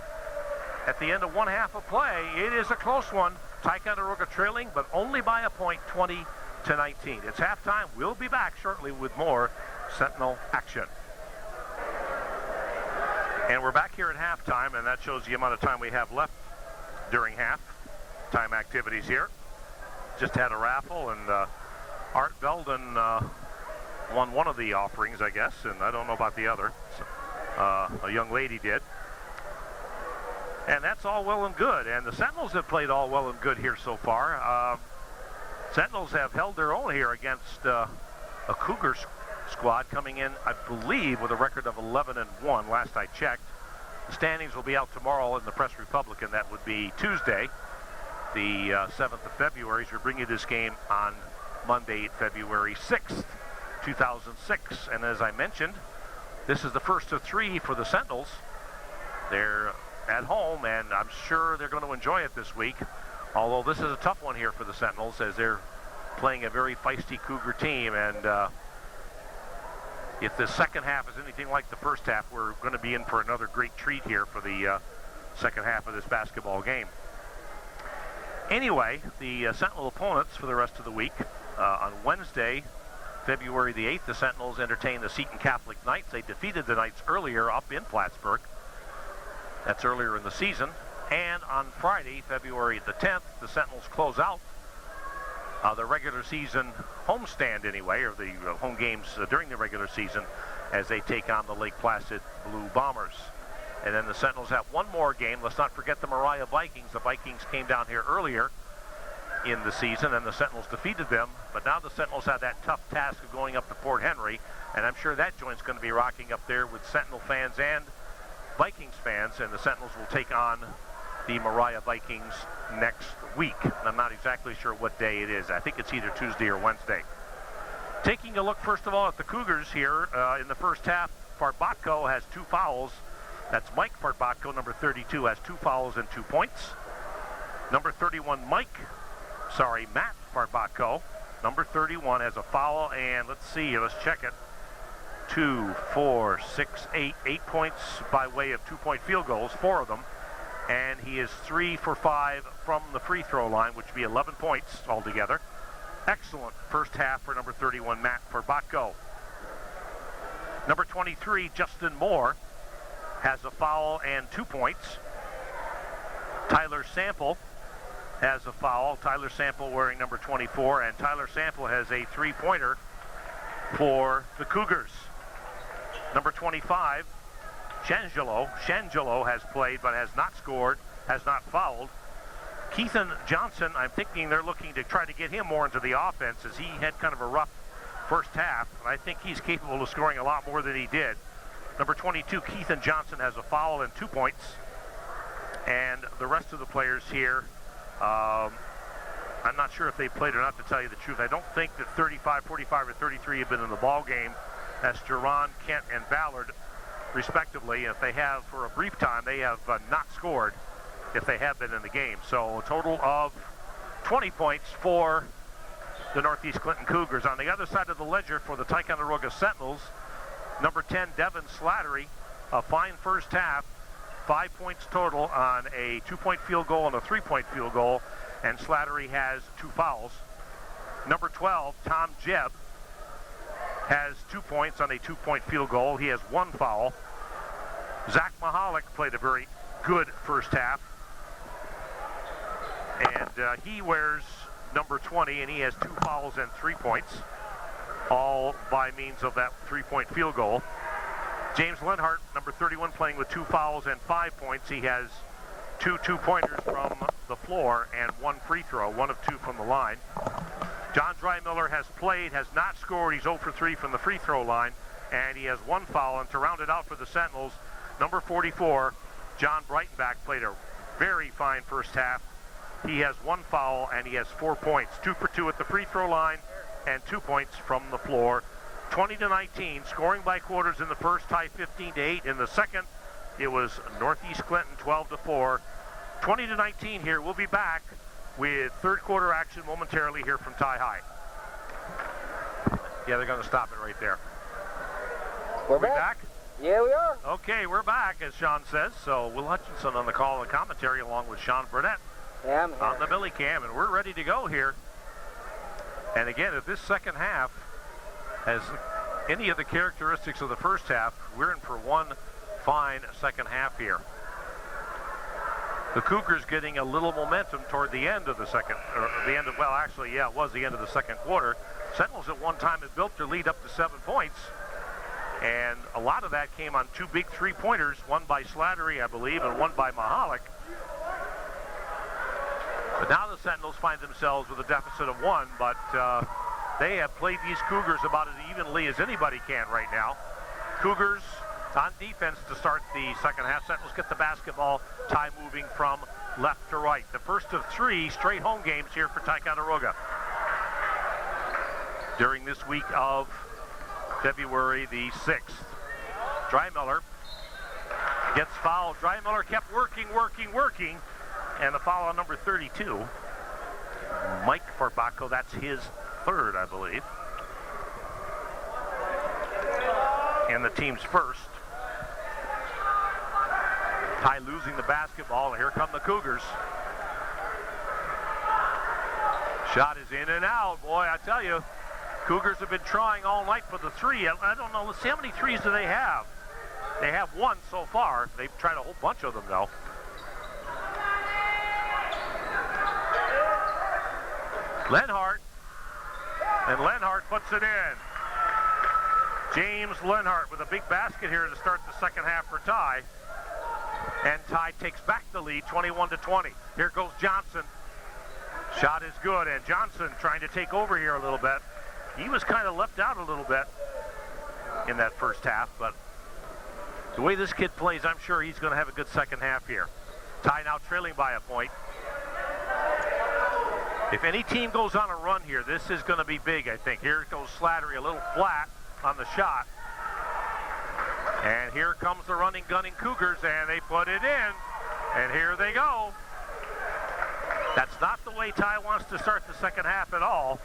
at the end of one half of play, it is a close one. Ticonderoga trailing, but only by a point, 20-19. It's halftime. We'll be back shortly with more Sentinel action. And we're back here at halftime, and that shows the amount of time we have left during halftime activities here. Just had a raffle, and Art Belden won one of the offerings, I guess, and I don't know about the other. So, a young lady did. And that's all well and good, and the Sentinels have played all well and good here so far. Sentinels have held their own here against a Cougars squad coming in, I believe, with a record of 11-1 last I checked. The standings will be out tomorrow in the Press Republican. That would be Tuesday, the 7th of February. So we're bringing you this game on Monday, February 6th, 2006. And as I mentioned, This is the first of 3 for the Sentinels. They're at home, and I'm sure they're going to enjoy it this week. Although this is a tough one here for the Sentinels, as they're playing a very feisty Cougar team. And if the second half is anything like the first half, we're going to be in for another great treat here for the second half of this basketball game. Anyway, the Sentinel opponents for the rest of the week. On Wednesday, February the 8th, the Sentinels entertained the Seton Catholic Knights. They defeated the Knights earlier up in Plattsburgh. That's earlier in the season. And on Friday, February the 10th, the Sentinels close out the regular season homestand anyway, or the home games during the regular season, as they take on the Lake Placid Blue Bombers. And then the Sentinels have one more game. Let's not forget the Mariah Vikings. The Vikings came down here earlier in the season, and the Sentinels defeated them. But now the Sentinels have that tough task of going up to Port Henry, and I'm sure that joint's going to be rocking up there with Sentinel fans and Vikings fans, and the Sentinels will take on the Mariah Vikings next week. I'm not exactly sure what day it is. I think it's either Tuesday or Wednesday. Taking a look first of all at the Cougars here in the first half, Farbatko has 2 fouls. That's Mike Farbatko, number 32, has 2 fouls and 2 points. Number 31, Matt Farbatko, number 31, has a foul, and let's see, let's check it. 2, 4, 6, 8 points by way of 2-point field goals, 4 of them. And he is 3 for 5 from the free throw line, which would be 11 points altogether. Excellent first half for number 31, Matt Farbatko. Number 23, Justin Moore, has a foul and 2 points. Tyler Sample has a foul. Tyler Sample wearing number 24, and Tyler Sample has a 3-pointer for the Cougars. Number 25, Shangelo has played but has not scored, has not fouled. Keithan Johnson, I'm thinking they're looking to try to get him more into the offense, as he had kind of a rough first half, and I think he's capable of scoring a lot more than he did. Number 22, Keithan Johnson, has a foul and 2 points. And the rest of the players here, I'm not sure if they played or not, to tell you the truth. I don't think that 35, 45, or 33 have been in the ball game. That's Jerron, Kent, and Ballard, respectively. If they have, for a brief time, they have not scored if they have been in the game. So a total of 20 points for the Northeast Clinton Cougars. On the other side of the ledger for the Ticonderoga Sentinels, number 10, Devin Slattery, a fine first half, 5 points total on a 2-point field goal and a 3-point field goal, and Slattery has 2 fouls. Number 12, Tom Jebb, has 2 points on a 2-point field goal. He has 1 foul. Zach Mahalik played a very good first half, and he wears number 20, and he has 2 fouls and 3 points, all by means of that 3-point field goal. James Lenhart, number 31, playing with 2 fouls and 5 points. He has 2 2-pointers from the floor and 1 free throw, 1 of 2 from the line. John Drymiller has played, has not scored. He's 0 for 3 from the free throw line, and he has 1 foul. And to round it out for the Sentinels, number 44, John Breitenbach, played a very fine first half. He has 1 foul, and he has 4 points, 2 for 2 at the free throw line and 2 points from the floor. 20-19, scoring by quarters in the first, tie 15-8 in the second. It was Northeast Clinton 12-4. 20-19 here. We'll be back with third quarter action momentarily here from Tie High. Yeah, they're going to stop it right there. We're back? Yeah, we are. Okay, we're back, as Sean says. So Will Hutchinson on the call and commentary, along with Sean Burnett on the Billy Cam, and we're ready to go here. And again, if this second half has any of the characteristics of the first half, we're in for one fine second half here. The Cougars getting a little momentum toward the end of the second, or the end of, well, actually, yeah, it was the end of the second quarter. Sentinels at one time had built their lead up to 7 points, and a lot of that came on 2 big 3-pointers, one by Slattery, I believe, and one by Mahalik. But now the Sentinels find themselves with a deficit of 1, but they have played these Cougars about as evenly as anybody can right now. Cougars on defense to start the second half. Sentinels get the basketball, tie moving from left to right. The first of 3 straight home games here for Ticonderoga during this week of February the 6th. Drymiller gets fouled. Drymiller kept working, and the foul on number 32. Mike Forbacco, that's his third, I believe. And the team's first. Ty losing the basketball, and here come the Cougars. Shot is in and out. Boy, I tell you, Cougars have been trying all night for the three. I don't know, let's see how many threes do they have. They have one so far. They've tried a whole bunch of them, though. Lenhart, and Lenhart puts it in. James Lenhart with a big basket here to start the second half for Ty. And Ty takes back the lead, 21-20. Here goes Johnson. Shot is good, and Johnson trying to take over here a little bit. He was kind of left out a little bit in that first half, but the way this kid plays, I'm sure he's going to have a good second half here. Ty now trailing by a point. If any team goes on a run here, this is going to be big, I think. Here goes Slattery, a little flat on the shot. And here comes the running, gunning Cougars, and they put it in. And here they go. That's not the way Ty wants to start the second half at all.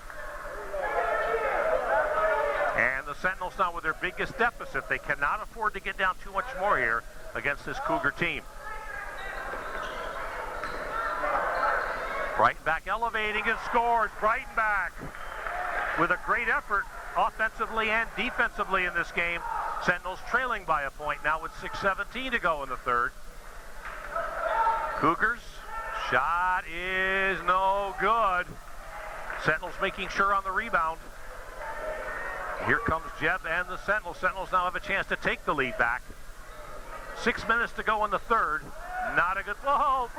And the Sentinels now with their biggest deficit. They cannot afford to get down too much more here against this Cougar team. Breitenbach elevating and scores. Breitenbach with a great effort offensively and defensively in this game. Sentinels trailing by a point now with 6:17 to go in the third. Cougars, shot is no good. Sentinels making sure on the rebound. Here comes Jeb and the Sentinels. Sentinels now have a chance to take the lead back. 6 minutes to go in the third. Not a good, oh,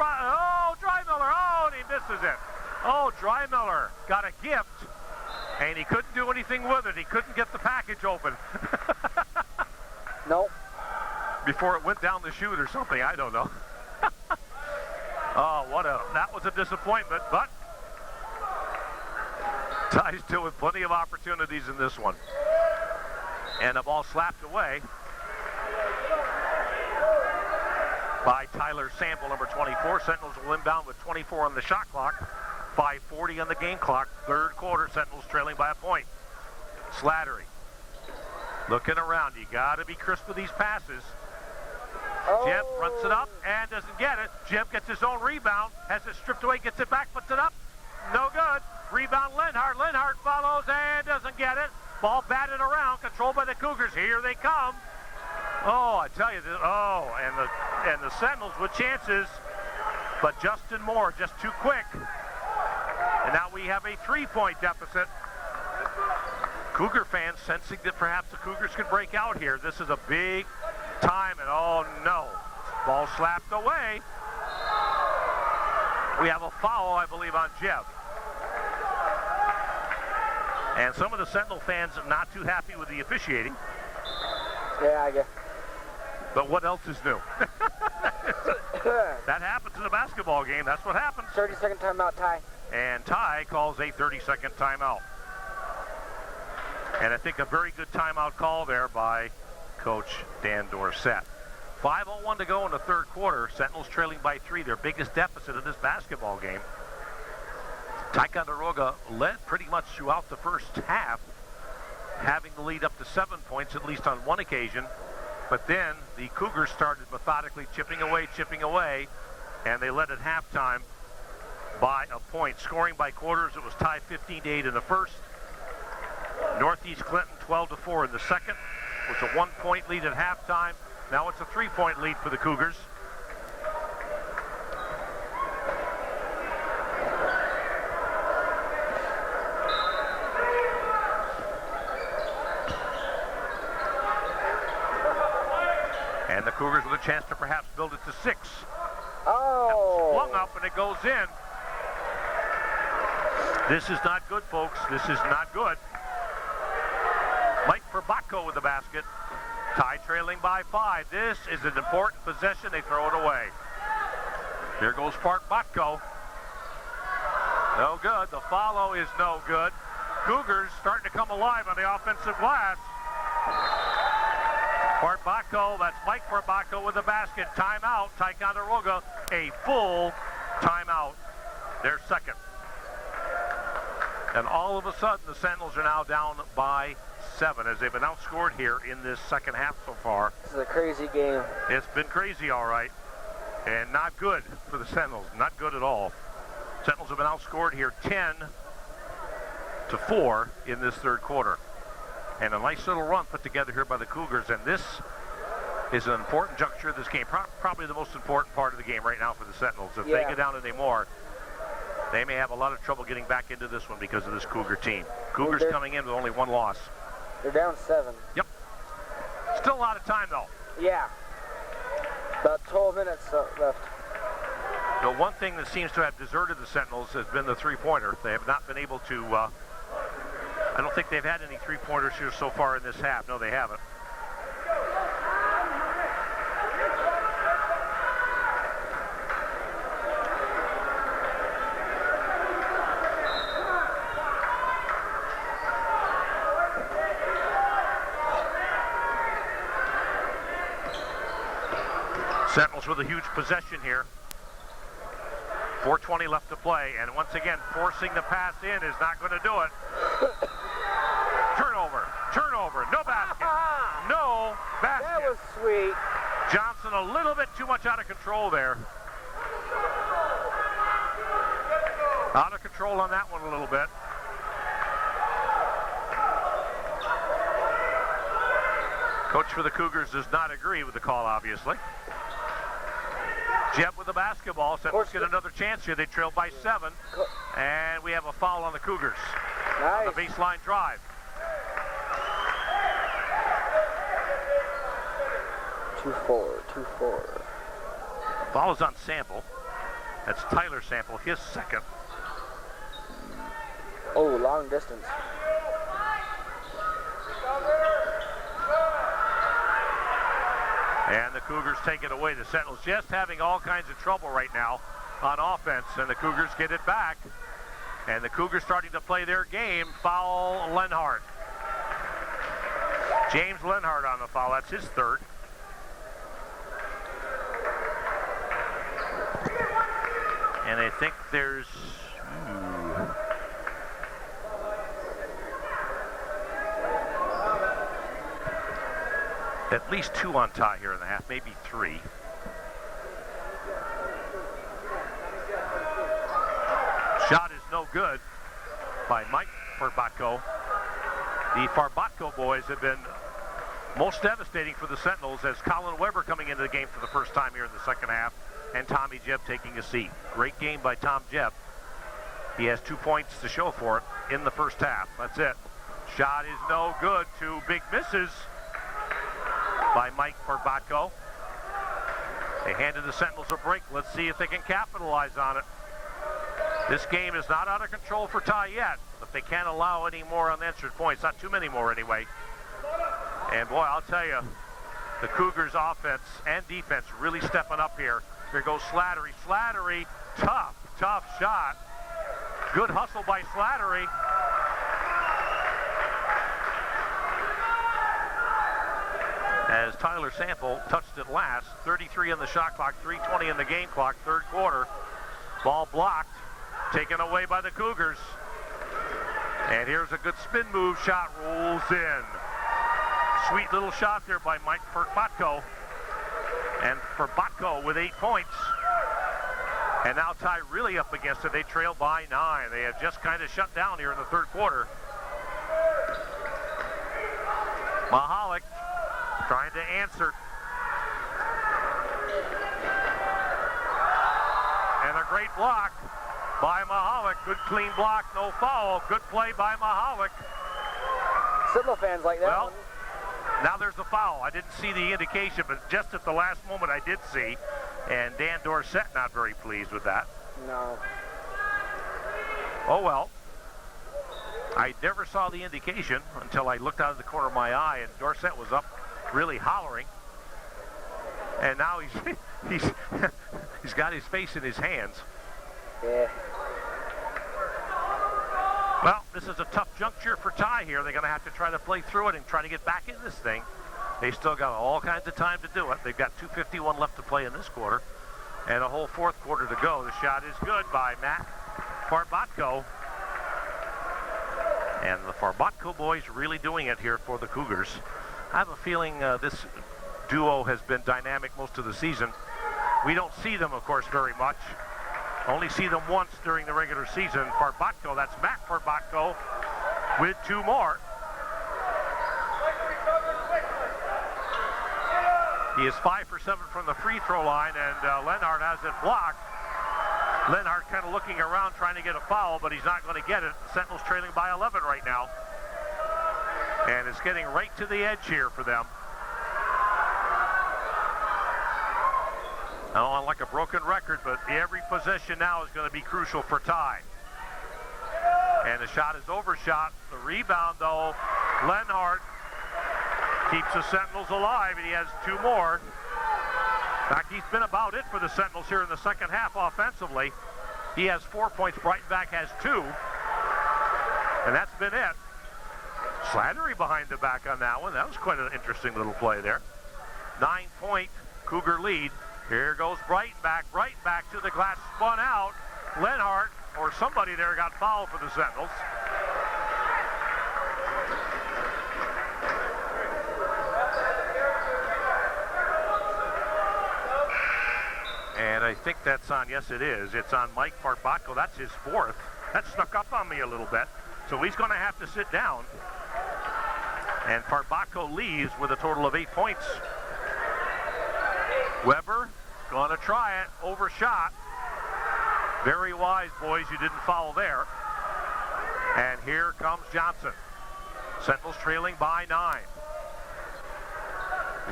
Drymiller, oh, and he misses it. Oh, Drymiller got a gift, and he couldn't do anything with it. He couldn't get the package open. Nope. Before it went down the chute or something, I don't know. Oh, that was a disappointment, but Ty's still with plenty of opportunities in this one. And the ball slapped away by Tyler Sample, number 24. Sentinels will inbound with 24 on the shot clock. 5:40 on the game clock. Third quarter, Sentinels trailing by a point. Slattery looking around. You got to be crisp with these passes. Oh. Jeb fronts it up and doesn't get it. Jeb gets his own rebound, has it stripped away, gets it back, puts it up. No good. Rebound Lenhart. Lenhart follows and doesn't get it. Ball batted around, controlled by the Cougars. Here they come. Oh, I tell you, and the Sentinels with chances, but Justin Moore just too quick. And now we have a 3-point deficit. Cougar fans sensing that perhaps the Cougars could break out here. This is a big time, and oh no, ball slapped away. We have a foul, I believe, on Jeb. And some of the Sentinel fans are not too happy with the officiating. Yeah, I guess. But what else is new? That happens in a basketball game. That's what happens. 30-second timeout, Ty. And Ty calls a 30-second timeout. And I think a very good timeout call there by Coach Dan Dorsett. 5:01 to go in the third quarter. Sentinels trailing by 3, their biggest deficit in this basketball game. Ticonderoga led pretty much throughout the first half, having the lead up to 7 points, at least on one occasion. But then the Cougars started methodically chipping away, and they led at halftime by a point. Scoring by quarters, it was tied 15-8 in the first. Northeast Clinton 12-4 in the second. It was a 1-point lead at halftime. Now it's a 3-point lead for the Cougars. And the Cougars with a chance to perhaps build it to 6. Oh! Flung up and it goes in. This is not good, folks. This is not good. Mike Forbacco with the basket. Ty trailing by 5. This is an important possession. They throw it away. Here goes Forbacco. No good. The follow is no good. Cougars starting to come alive on the offensive glass. Barbacco, that's Mike Barbacco with the basket. Timeout, Ticonderoga, a full timeout. Their second. And all of a sudden, the Sentinels are now down by 7 as they've been outscored here in this second half so far. This is a crazy game. It's been crazy, all right. And not good for the Sentinels. Not good at all. Sentinels have been outscored here 10-4 in this third quarter. And a nice little run put together here by the Cougars. And this is an important juncture of this game. Probably the most important part of the game right now for the Sentinels. If they get down any more, they may have a lot of trouble getting back into this one because of this Cougar team. Cougars coming in with only 1 loss. They're down 7. Yep. Still a lot of time, though. Yeah. About 12 minutes left. The one thing that seems to have deserted the Sentinels has been the three-pointer. They have not been able to, I don't think they've had any three-pointers here so far in this half. No, they haven't. Sentinels with a huge possession here. 4:20 left to play, and once again, forcing the pass in is not going to do it. Turnover, no basket. No basket. That was sweet. Johnson a little bit too much out of control there. Out of control on that one a little bit. Coach for the Cougars does not agree with the call, obviously. Jeb with the basketball. Sentinels get another chance here. They trail by 7. And we have a foul on the Cougars. Nice. On the baseline drive. 2-4. Foul is on Sample. That's Tyler Sample, his second. Oh, long distance. And the Cougars take it away. The Sentinels just having all kinds of trouble right now on offense, and the Cougars get it back. And the Cougars starting to play their game. Foul, Lenhart. James Lenhart on the foul. That's his third. And I think there's... at least 2 on Ty here in the half, maybe 3. Shot is no good by Mike Farbacco. The Farbacco boys have been most devastating for the Sentinels as Colin Weber coming into the game for the first time here in the second half, and Tommy Jebb taking a seat. Great game by Tom Jebb. He has 2 points to show for it in the first half. That's it. Shot is no good. 2 big misses by Mike Farbacco. They handed the Sentinels a break. Let's see if they can capitalize on it. This game is not out of control for Ty yet, but they can't allow any more unanswered points. Not too many more anyway. And boy, I'll tell you, the Cougars offense and defense really stepping up here. Here goes Slattery. Slattery, tough shot. Good hustle by Slattery. As Tyler Sample touched it last. 33 on the shot clock, 3:20 in the game clock, third quarter. Ball blocked, taken away by the Cougars. And here's a good spin move, shot rolls in. Sweet little shot there by Mike Farbacco. And Farbacco with 8 points. And now Ty really up against it. They trail by 9. They have just kind of shut down here in the third quarter. Mahalik trying to answer. And a great block by Mahalik. Good clean block, no foul. Good play by Mahalik. Sentinel fans like that. Well, now there's a foul. I didn't see the indication, but just at the last moment I did see. And Dan Dorsett not very pleased with that. No. Oh well. I never saw the indication until I looked out of the corner of my eye, and Dorsett was up really hollering. And now he's got his face in his hands. Yeah. Well, this is a tough juncture for Ty here. They're going to have to try to play through it and try to get back in this thing. They still got all kinds of time to do it. They've got 2:51 left to play in this quarter and a whole fourth quarter to go. The shot is good by Matt Farbatko. And the Farbatko boys really doing it here for the Cougars. I have a feeling this duo has been dynamic most of the season. We don't see them, of course, very much. Only see them once during the regular season. Farbatko, that's Matt Farbatko with 2 more. He is 5 for 7 from the free throw line, and Lenhart has it blocked. Lenhart kind of looking around trying to get a foul, but he's not going to get it. The Sentinels trailing by 11 right now. And it's getting right to the edge here for them. I don't want like a broken record, but every possession now is going to be crucial for Ty. And the shot is overshot. The rebound, though, Lenhart keeps the Sentinels alive, and he has 2 more. In fact, he's been about it for the Sentinels here in the second half offensively. He has 4 points. Breitenbach has 2. And that's been it. Slattery behind the back on that one. That was quite an interesting little play there. 9-point Cougar lead. Here goes Breitenbach. Breitenbach to the glass, spun out. Lenhart, or somebody there, got fouled for the Sentinels. And I think that's on, yes it is, it's on Mike Farbatko. That's his 4th. That snuck up on me a little bit. So he's going to have to sit down. And Farbatko leaves with a total of 8 points. Weber going to try it, overshot. Very wise, boys, you didn't foul there. And here comes Johnson. Sentinels trailing by 9.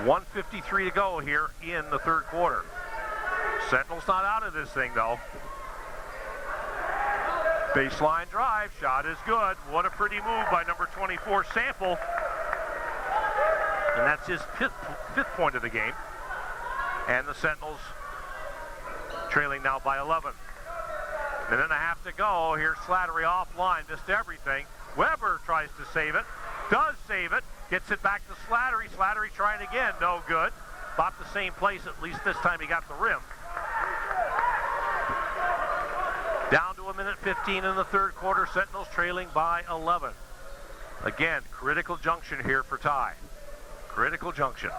1:53 to go here in the third quarter. Sentinels not out of this thing, though. Baseline drive, shot is good. What a pretty move by number 24, Sample. And that's his fifth point of the game. And the Sentinels trailing now by 11. Minute and a half to go. Here's Slattery offline, missed everything. Weber tries to save it, does save it, gets it back to Slattery. Slattery trying again, no good. About the same place, at least this time he got the rim. Down to 1:15 in the third quarter. Sentinels trailing by 11. Again, critical junction here for Ty. Critical junction.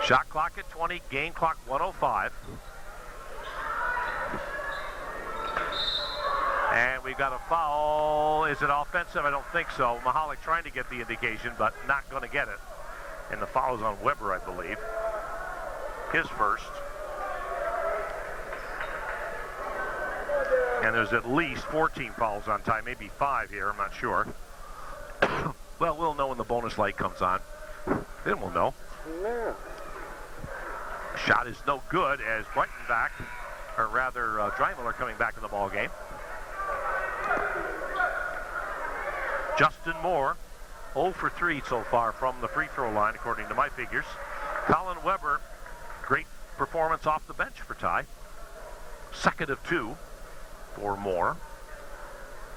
Shot clock at 20, game clock 1:05. And we've got a foul. Is it offensive? I don't think so. Mahalik trying to get the indication, but not going to get it. And the foul is on Weber, I believe. His first. And there's at least 14 fouls on Ty, maybe 5 here, I'm not sure. Well, we'll know when the bonus light comes on. Then we'll know. Yeah. Shot is no good as Breitenbach, or rather Dreimiller coming back in the ball game. Justin Moore, 0 for 3 so far from the free throw line, according to my figures. Colin Weber, great performance off the bench for Ty. Second of 2 for Moore.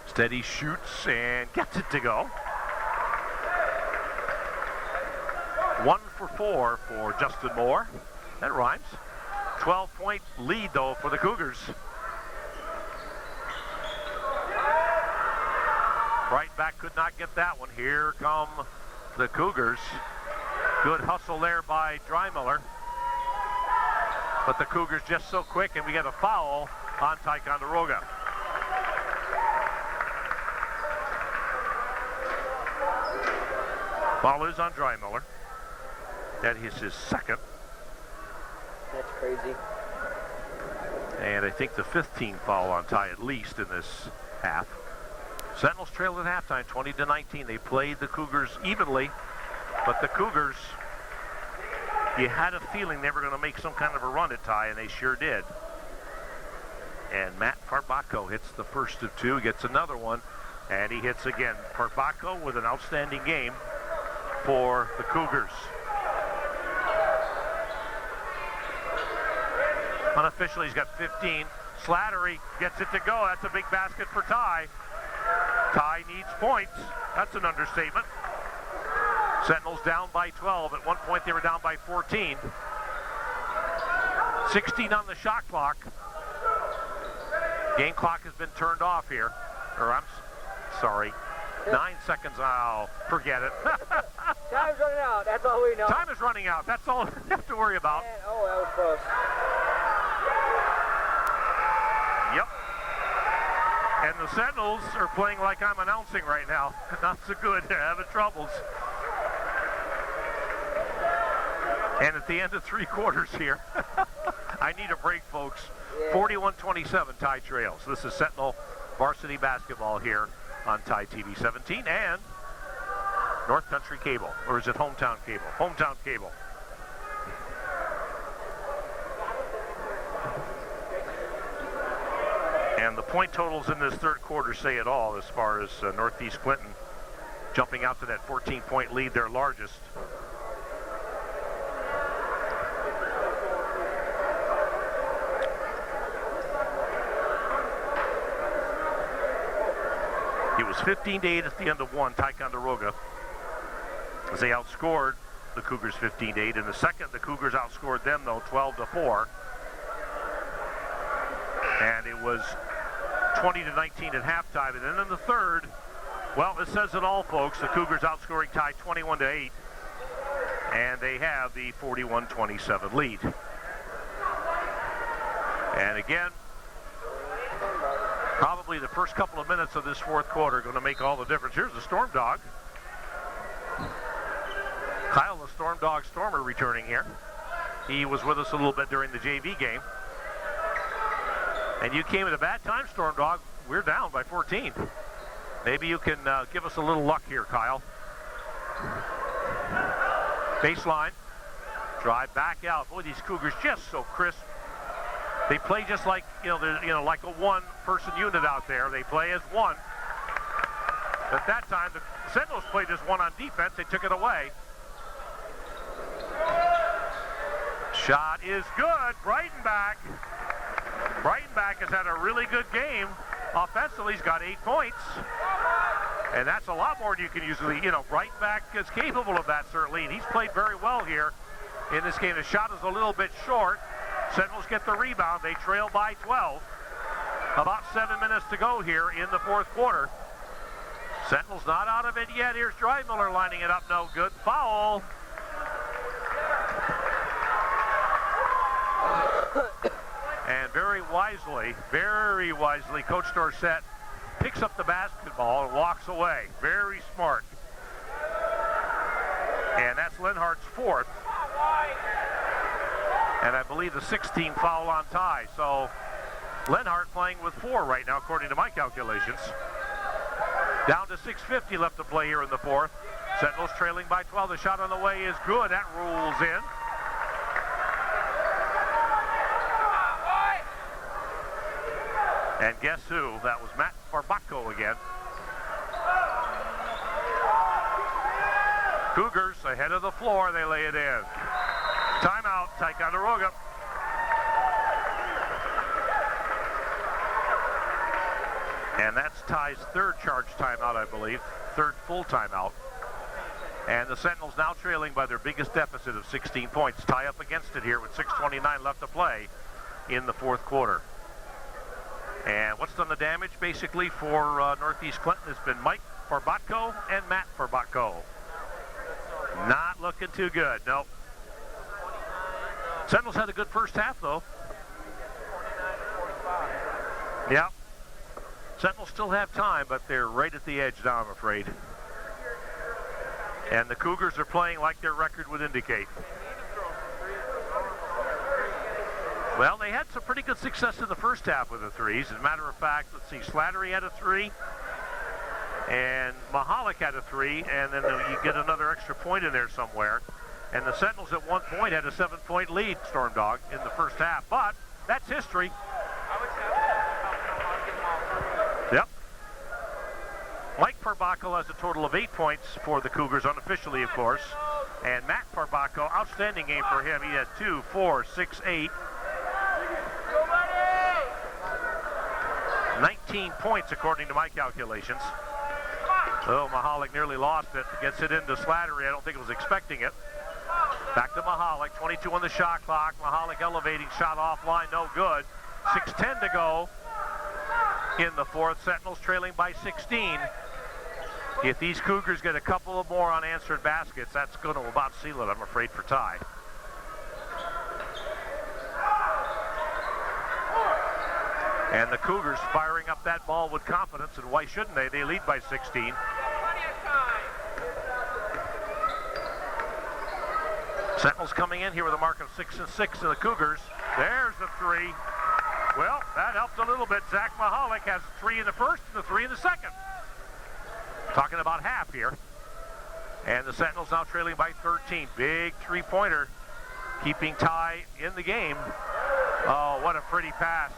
Steady shoots and gets it to go. 1 for 4 for Justin Moore. That rhymes. 12-point lead, though, for the Cougars. Breitenbach could not get that one. Here come the Cougars. Good hustle there by Dreimiller. But the Cougars just so quick, and we get a foul on Ticonderoga. Foul is on Dreimiller. That is his second. That's crazy. And I think the 5th team foul on Ty at least in this half. Sentinels trailed at halftime, 20-19. They played the Cougars evenly, but the Cougars, you had a feeling they were going to make some kind of a run at Ty, and they sure did. And Matt Farbatko hits the first of 2, gets another one, and he hits again. Farbatko with an outstanding game for the Cougars. Unofficially, he's got 15. Slattery gets it to go. That's a big basket for Ty. Ty needs points. That's an understatement. Sentinels down by 12. At one point they were down by 14. 16 on the shot clock. Game clock has been turned off here. Or I'm sorry. 9 seconds. Oh, forget it. Time's running out. That's all we know. Time is running out. That's all we have to worry about. Man, oh, that was close. Yep. And the Sentinels are playing like I'm announcing right now. Not so good. They're having troubles. And at the end of 3 quarters here, I need a break, folks. Yeah. 41-27 Tie trails. This is Sentinel varsity basketball here on Tie TV 17 and North Country Cable. Or is it Hometown Cable? Hometown Cable. And the point totals in this third quarter say it all as far as Northeast Clinton jumping out to that 14-point lead, their largest. It was 15-8 at the end of one, Ticonderoga, as they outscored the Cougars 15-8. In the second, the Cougars outscored them, though, 12-4. And it was 20-19 at halftime. And then in the third, well, this says it all, folks. The Cougars outscoring Tie 21-8. And they have the 41-27 lead. And again, probably the first couple of minutes of this fourth quarter are going to make all the difference. Here's the Storm Dog. Kyle, the Storm Dog Stormer, returning here. He was with us a little bit during the JV game. And you came at a bad time, Storm Dog. We're down by 14. Maybe you can give us a little luck here, Kyle. Baseline. Drive back out. Boy, these Cougars just so crisp. They play just like, like a one-person unit out there. They play as one. At that time, the Sentinels played as one on defense. They took it away. Shot is good. Breitenbach. Breitenbach has had a really good game. Offensively, he's got 8 points. And that's a lot more than you can usually, Breitenbach is capable of that, certainly. And he's played very well here in this game. The shot is a little bit short. Sentinels get the rebound. They trail by 12. About 7 minutes to go here in the fourth quarter. Sentinels not out of it yet. Here's Dreimiller lining it up. No good. Foul. And very wisely, Coach Dorsett picks up the basketball and walks away. Very smart. And that's Lenhart's fourth. And I believe the 16th foul on Tie. So Lenhart playing with 4 right now, according to my calculations. Down to 6:50 left to play here in the fourth. Sentinels trailing by 12. The shot on the way is good. That rolls in. And guess who? That was Matt Farbacco again. Cougars ahead of the floor. They lay it in. Timeout, Ticonderoga. And that's Ty's third charge timeout, I believe. Third full timeout. And the Sentinels now trailing by their biggest deficit of 16 points. Tie up against it here with 6:29 left to play in the fourth quarter. And what's done the damage, basically, for Northeast Clinton has been Mike Farbacco and Matt Farbacco. Not looking too good, nope. Sentinels had a good first half, though. Yeah. Sentinels still have time, but they're right at the edge now, I'm afraid. And the Cougars are playing like their record would indicate. Well, they had some pretty good success in the first half with the threes. As a matter of fact, let's see, Slattery had a 3, and Mahalik had a 3, and then you get another extra point in there somewhere. And the Sentinels at one point had a 7-point lead, Storm Dog, in the first half. But that's history. Yep. Mike Farbacco has a total of 8 points for the Cougars, unofficially, of course. And Matt Farbacco, outstanding game for him. He has 2, 4, 6, 8. 19 points, according to my calculations. Oh, Mahalik nearly lost it. Gets it into Slattery. I don't think it was expecting it. Back to Mahalik. 22 on the shot clock. Mahalik elevating. Shot offline. No good. 6:10 to go in the fourth. Sentinels trailing by 16. If these Cougars get a couple of more unanswered baskets, that's going to about seal it, I'm afraid, for Ty. And the Cougars firing up that ball with confidence, and why shouldn't they? They lead by 16. Sentinels coming in here with a mark of 6-6 to the Cougars. There's the three. Well, that helped a little bit. Zach Mahalik has 3 in the first and the 3 in the second. Talking about half here. And the Sentinels now trailing by 13. Big three-pointer, keeping Ty in the game. Oh, what a pretty pass.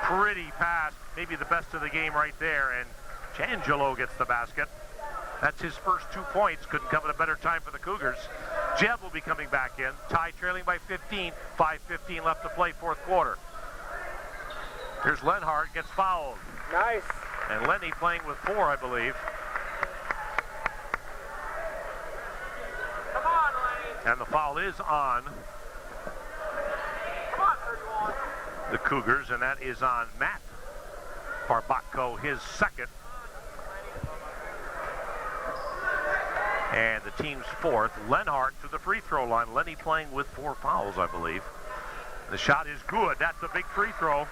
Pretty pass. Maybe the best of the game right there. And Changelo gets the basket. That's his first 2 points. Couldn't come at a better time for the Cougars. Jeb will be coming back in. Ty trailing by 15. 5:15 left to play, fourth quarter. Here's Lenhart, gets fouled. Nice. And Lenny playing with 4, I believe. Come on, Lenny. And the foul is on the Cougars, and that is on Matt Barbatko, his second. And the team's fourth. Lenhart to the free throw line. Lenny playing with 4 fouls, I believe. The shot is good. That's a big free throw.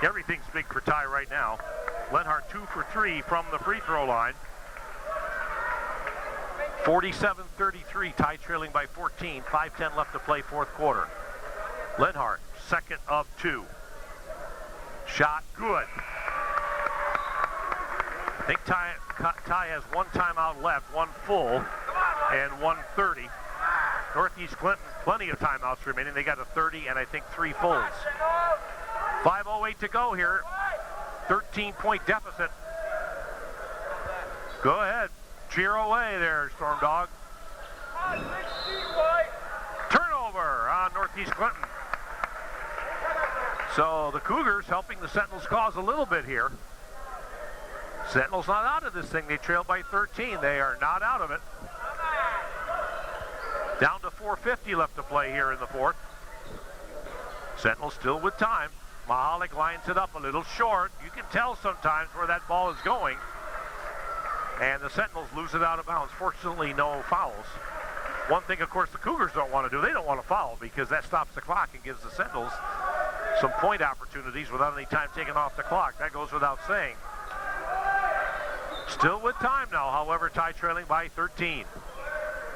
Everything's big for Ty right now. Lenhart 2 for 3 from the free throw line. 47-33, Ty trailing by 14. 5:10 left to play, fourth quarter. Lenhart, second of 2. Shot good. I think Ty has 1 timeout left, 1 full, and 1:30. Northeast Clinton, plenty of timeouts remaining. They got a 30 and I think 3 fulls. 5:08 to go here. 13-point deficit. Go ahead. Cheer away there, Storm Dog. Turnover on Northeast Clinton. So the Cougars helping the Sentinels cause a little bit here. Sentinels not out of this thing. They trail by 13. They are not out of it. Down to 4:50 left to play here in the fourth. Sentinels still with time. Mahalik lines it up a little short. You can tell sometimes where that ball is going. And the Sentinels lose it out of bounds. Fortunately, no fouls. One thing, of course, the Cougars don't want to do, they don't want to foul because that stops the clock and gives the Sentinels some point opportunities without any time taken off the clock. That goes without saying. Still with time now, however, Ty trailing by 13.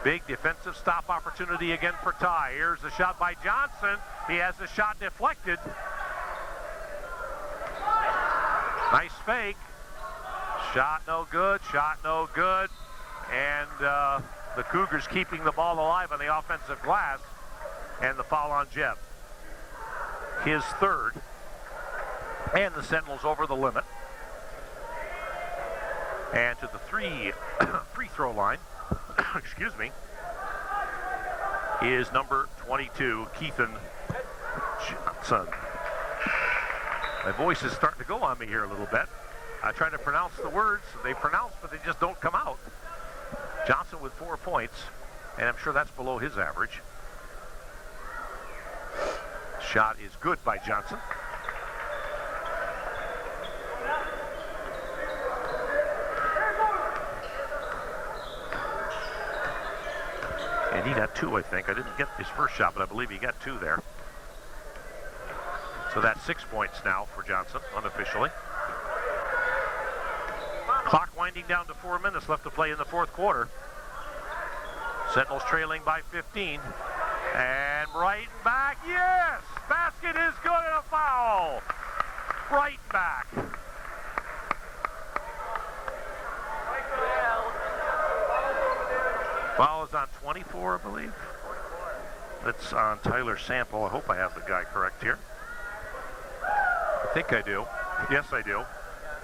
Big defensive stop opportunity again for Ty. Here's the shot by Johnson. He has the shot deflected. Nice fake. Shot no good, shot no good. And the Cougars keeping the ball alive on the offensive glass. And the foul on Jeb. His third. And the Sentinels over the limit. And to the free throw line, excuse me, is number 22, Keithan Johnson. My voice is starting to go on me here a little bit. I try to pronounce the words. They pronounce, but they just don't come out. Johnson with 4 points, and I'm sure that's below his average. Shot is good by Johnson. And he got 2, I think. I didn't get his first shot, but I believe he got 2 there. So that's 6 points now for Johnson, unofficially. Clock winding down to 4 minutes left to play in the fourth quarter. Sentinels trailing by 15. And Breitenbach, yes! Basket is good and a foul. Breitenbach. Foul is on 24, I believe. That's on Tyler Sample. I hope I have the guy correct here. I think I do. Yes, I do.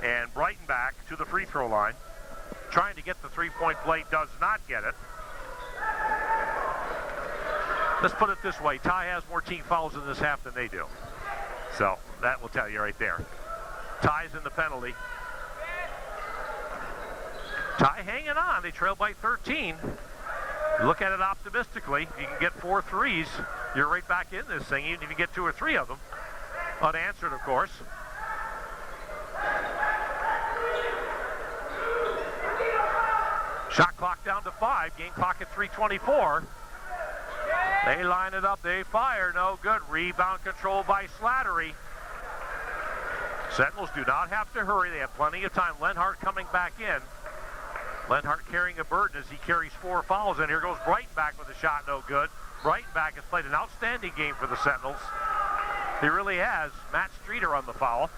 And Breitenbach to the free throw line. Trying to get the three-point play, does not get it. Let's put it this way. Ty has more team fouls in this half than they do. So that will tell you right there. Ty's in the penalty. Ty hanging on. They trail by 13. Look at it optimistically. If you can get 4 threes, you're right back in this thing, even if you get 2 or 3 of them. Unanswered, of course. Shot clock down to 5. Game clock at 3:24. They line it up. They fire. No good. Rebound control by Slattery. Sentinels do not have to hurry. They have plenty of time. Lenhart coming back in. Lenhart carrying a burden as he carries 4 fouls. And here goes Breitenbach with a shot. No good. Breitenbach has played an outstanding game for the Sentinels. He really has. Matt Streeter on the foul.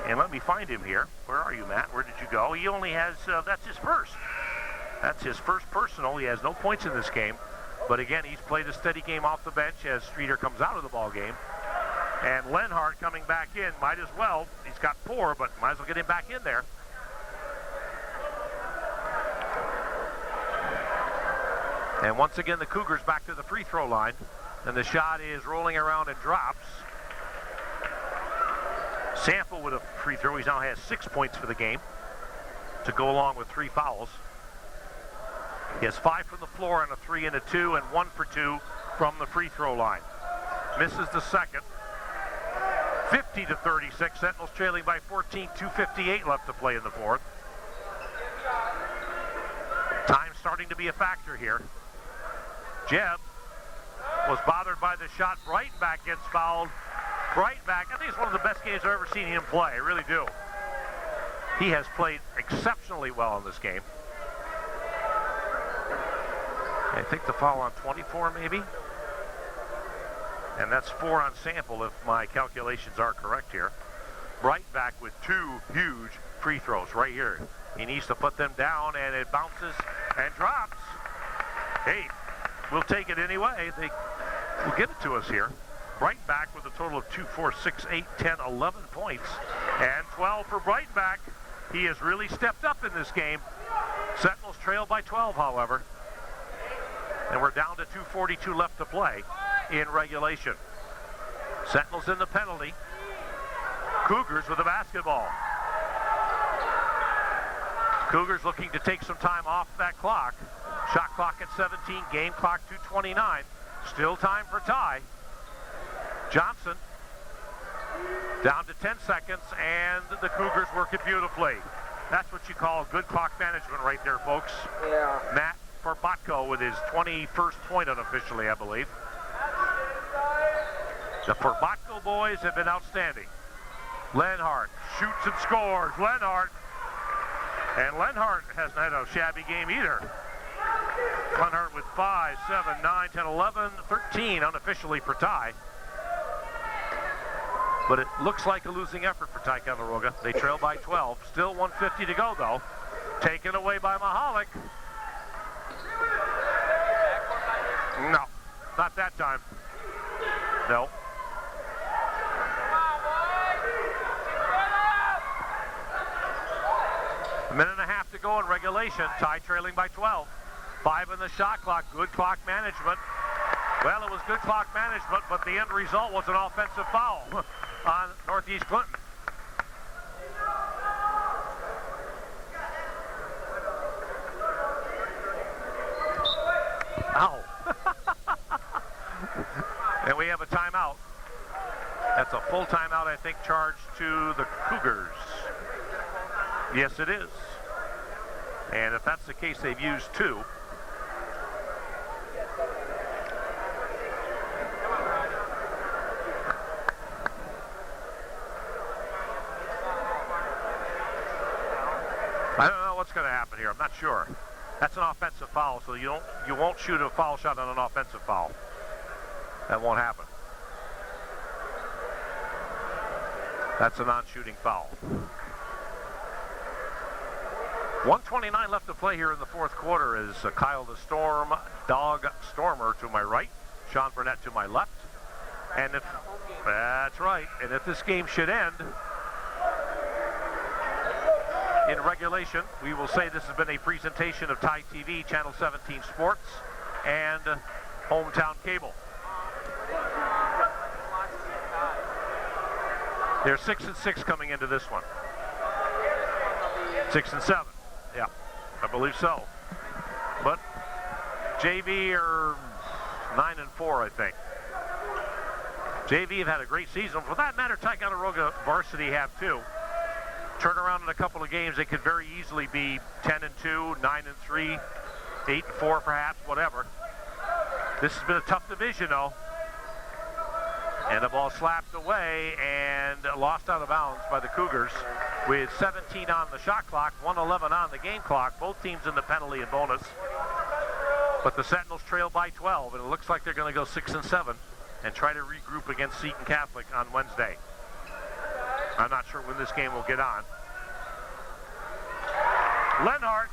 And let me find him here. Where are you, Matt? Where did you go? He only has, that's his first. That's his first personal. He has no points in this game. But again, he's played a steady game off the bench as Streeter comes out of the ball game. And Lenhart coming back in, might as well. He's got 4, but might as well get him back in there. And once again, the Cougars back to the free throw line. And the shot is rolling around and drops. Sample with a free throw. He now has 6 points for the game to go along with 3 fouls. He has 5 from the floor and a 3 and a 2 and 1 for 2 from the free throw line. Misses the second. 50-36. Sentinels trailing by 14. 2:58 left to play in the fourth. Time starting to be a factor here. Jeb was bothered by the shot. Breitenbach gets fouled. Breitenbach, I think it's one of the best games I've ever seen him play. I really do. He has played exceptionally well in this game. I think the foul on 24 maybe. And that's 4 on Sample if my calculations are correct here. Breitenbach with 2 huge free throws right here. He needs to put them down and it bounces and drops. Hey, we'll take it anyway. They will give it to us here. Breitenbach with a total of 2, 4, 6, 8, 10, 11 points. And 12 for Breitenbach. He has really stepped up in this game. Sentinels trail by 12, however. And we're down to 2:42 left to play in regulation. Sentinels in the penalty. Cougars with the basketball. Cougars looking to take some time off that clock. Shot clock at 17, game clock 2:29. Still time for Ty. Johnson down to 10 seconds, and the Cougars work it beautifully. That's what you call good clock management right there, folks. Yeah. Matt Forbatko with his 21st point unofficially, I believe. The Forbatko boys have been outstanding. Lenhart shoots and scores. Lenhart. And Lenhart hasn't had a shabby game either. Lenhart with 5, 7, 9, 10, 11, 13 unofficially for Ty. But it looks like a losing effort for Ticonderoga. They trail by 12. Still 1:50 to go, though. Taken away by Mahalik. No, not that time. No. A minute and a half to go in regulation. Ty trailing by 12. 5 in the shot clock. Good clock management. Well, it was good clock management, but the end result was an offensive foul on Northeast Clinton. Ow. And we have a timeout. That's a full timeout, I think, charged to the Cougars. Yes, it is. And if that's the case, they've used 2. I don't know what's going to happen here. I'm not sure. That's an offensive foul, so you won't shoot a foul shot on an offensive foul. That won't happen. That's a non-shooting foul. 1:29 left to play here in the fourth quarter as Kyle the Storm, Dog Stormer to my right, Sean Burnett to my left. And if that's right, and if this game should end in regulation, we will say this has been a presentation of Ty TV, Channel 17 Sports, and Hometown Cable. They're 6-6 coming into this one. 6 and 7. Yeah, I believe so. But JV are 9 and 4, I think. JV have had a great season. For that matter, Ticonderoga varsity have too. Turn around in a couple of games, they could very easily be 10 and 2, 9 and 3, 8 and 4 perhaps, whatever. This has been a tough division though. And the ball slapped away and lost out of bounds by the Cougars with 17 on the shot clock, 1:11 on the game clock. Both teams in the penalty and bonus. But the Sentinels trail by 12, and it looks like they're going to go 6 and 7 and try to regroup against Seton Catholic on Wednesday. I'm not sure when this game will get on. Lenhart.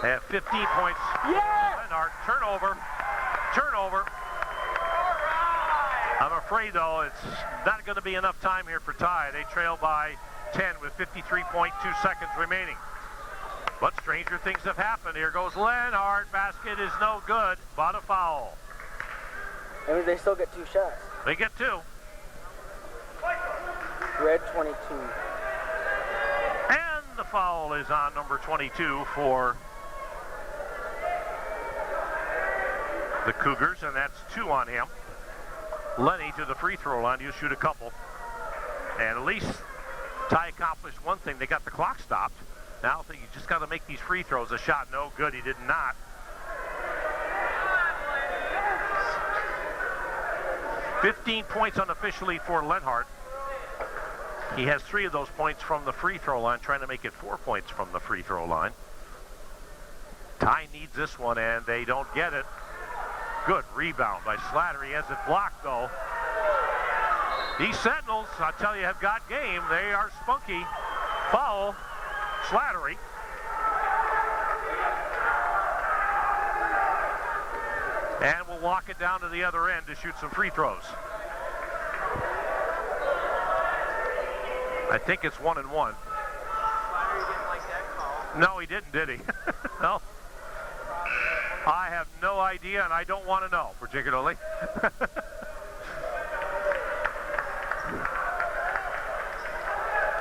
They have 15 points. Yeah! Lenhart, turnover. I'm afraid, though, it's not going to be enough time here for tie. They trail by 10 with 53.2 seconds remaining. But stranger things have happened. Here goes Lenhart. Basket is no good, but a foul. I mean, they still get 2 shots. They get 2. Red 22. And the foul is on number 22 for the Cougars, and that's 2 on him. Lenny to the free throw line. He'll shoot a couple. And at least Ty accomplished one thing. They got the clock stopped. Now I think you just got to make these free throws. A shot no good. He did not. 15 points unofficially for Lenhart. He has 3 of those points from the free throw line, trying to make it 4 points from the free throw line. Ty needs this one, and they don't get it. Good rebound by Slattery. He has it blocked, though. These Sentinels, I tell you, have got game. They are spunky. Foul. Slattery. And we'll walk it down to the other end to shoot some free throws. I think it's 1 and 1. Slattery didn't like that call. No, he didn't, did he? No. I have no idea, and I don't want to know, particularly.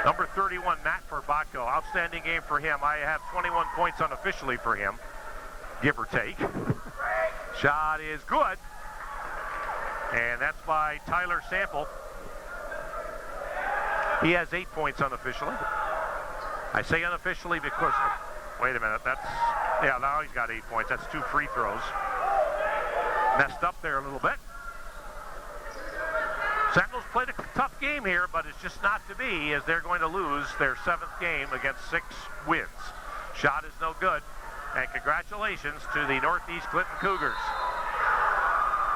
Number 31, Matt Forbatko. Outstanding game for him. I have 21 points unofficially for him, give or take. Shot is good. And that's by Tyler Sample. He has 8 points unofficially. I say unofficially because, wait a minute, yeah, now he's got 8 points. That's 2 free throws. Messed up there a little bit. Sentinels played a tough game here, but it's just not to be, as they're going to lose their 7th game against 6 wins. Shot is no good, and congratulations to the Northeast Clinton Cougars.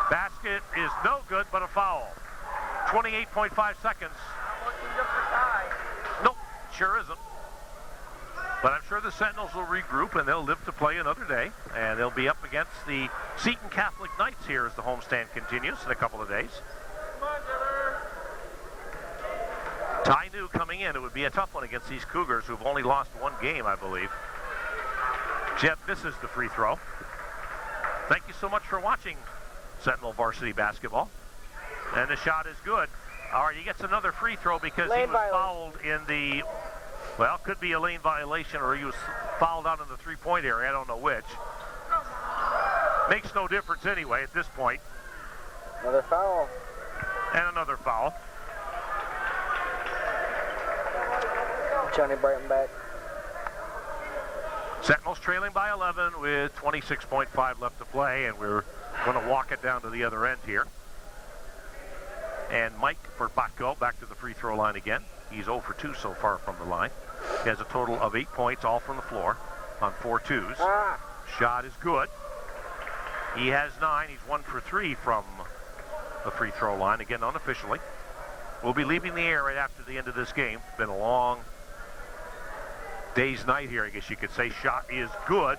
Basket is no good, but a foul. 28.5 seconds. Not looking good for Ty. Nope, sure isn't. But I'm sure the Sentinels will regroup, and they'll live to play another day, and they'll be up against the Seton Catholic Knights here as the homestand continues in a couple of days. Ty knew coming in it would be a tough one against these Cougars, who've only lost 1 game, I believe. Jeb misses the free throw. Thank you so much for watching Sentinel varsity basketball. And the shot is good. All right, he gets another free throw because he was fouled in the, well, could be a lane violation, or he was fouled out in the three-point area. I don't know which. Makes no difference anyway at this point. Another foul. And another foul. Johnny Breitenbach. Sentinels trailing by 11 with 26.5 left to play, and we're going to walk it down to the other end here. And Mike Forbatko back to the free throw line again. He's 0 for 2 so far from the line. He has a total of 8 points, all from the floor, on 4 twos. Shot is good. He has 9. He's 1 for 3 from the free throw line, again unofficially. We'll be leaving the air right after the end of this game. It's been a long day's night here, I guess you could say. Shot is good.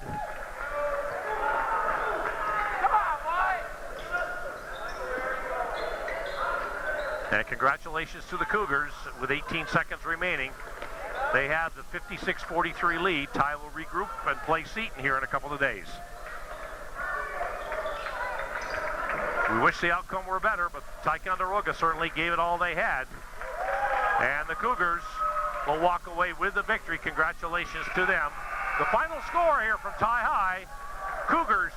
And congratulations to the Cougars with 18 seconds remaining. They have the 56-43 lead. Ty will regroup and play Seton here in a couple of days. We wish the outcome were better, but Ticonderoga certainly gave it all they had. And the Cougars will walk away with the victory. Congratulations to them. The final score here from Tie High, Cougars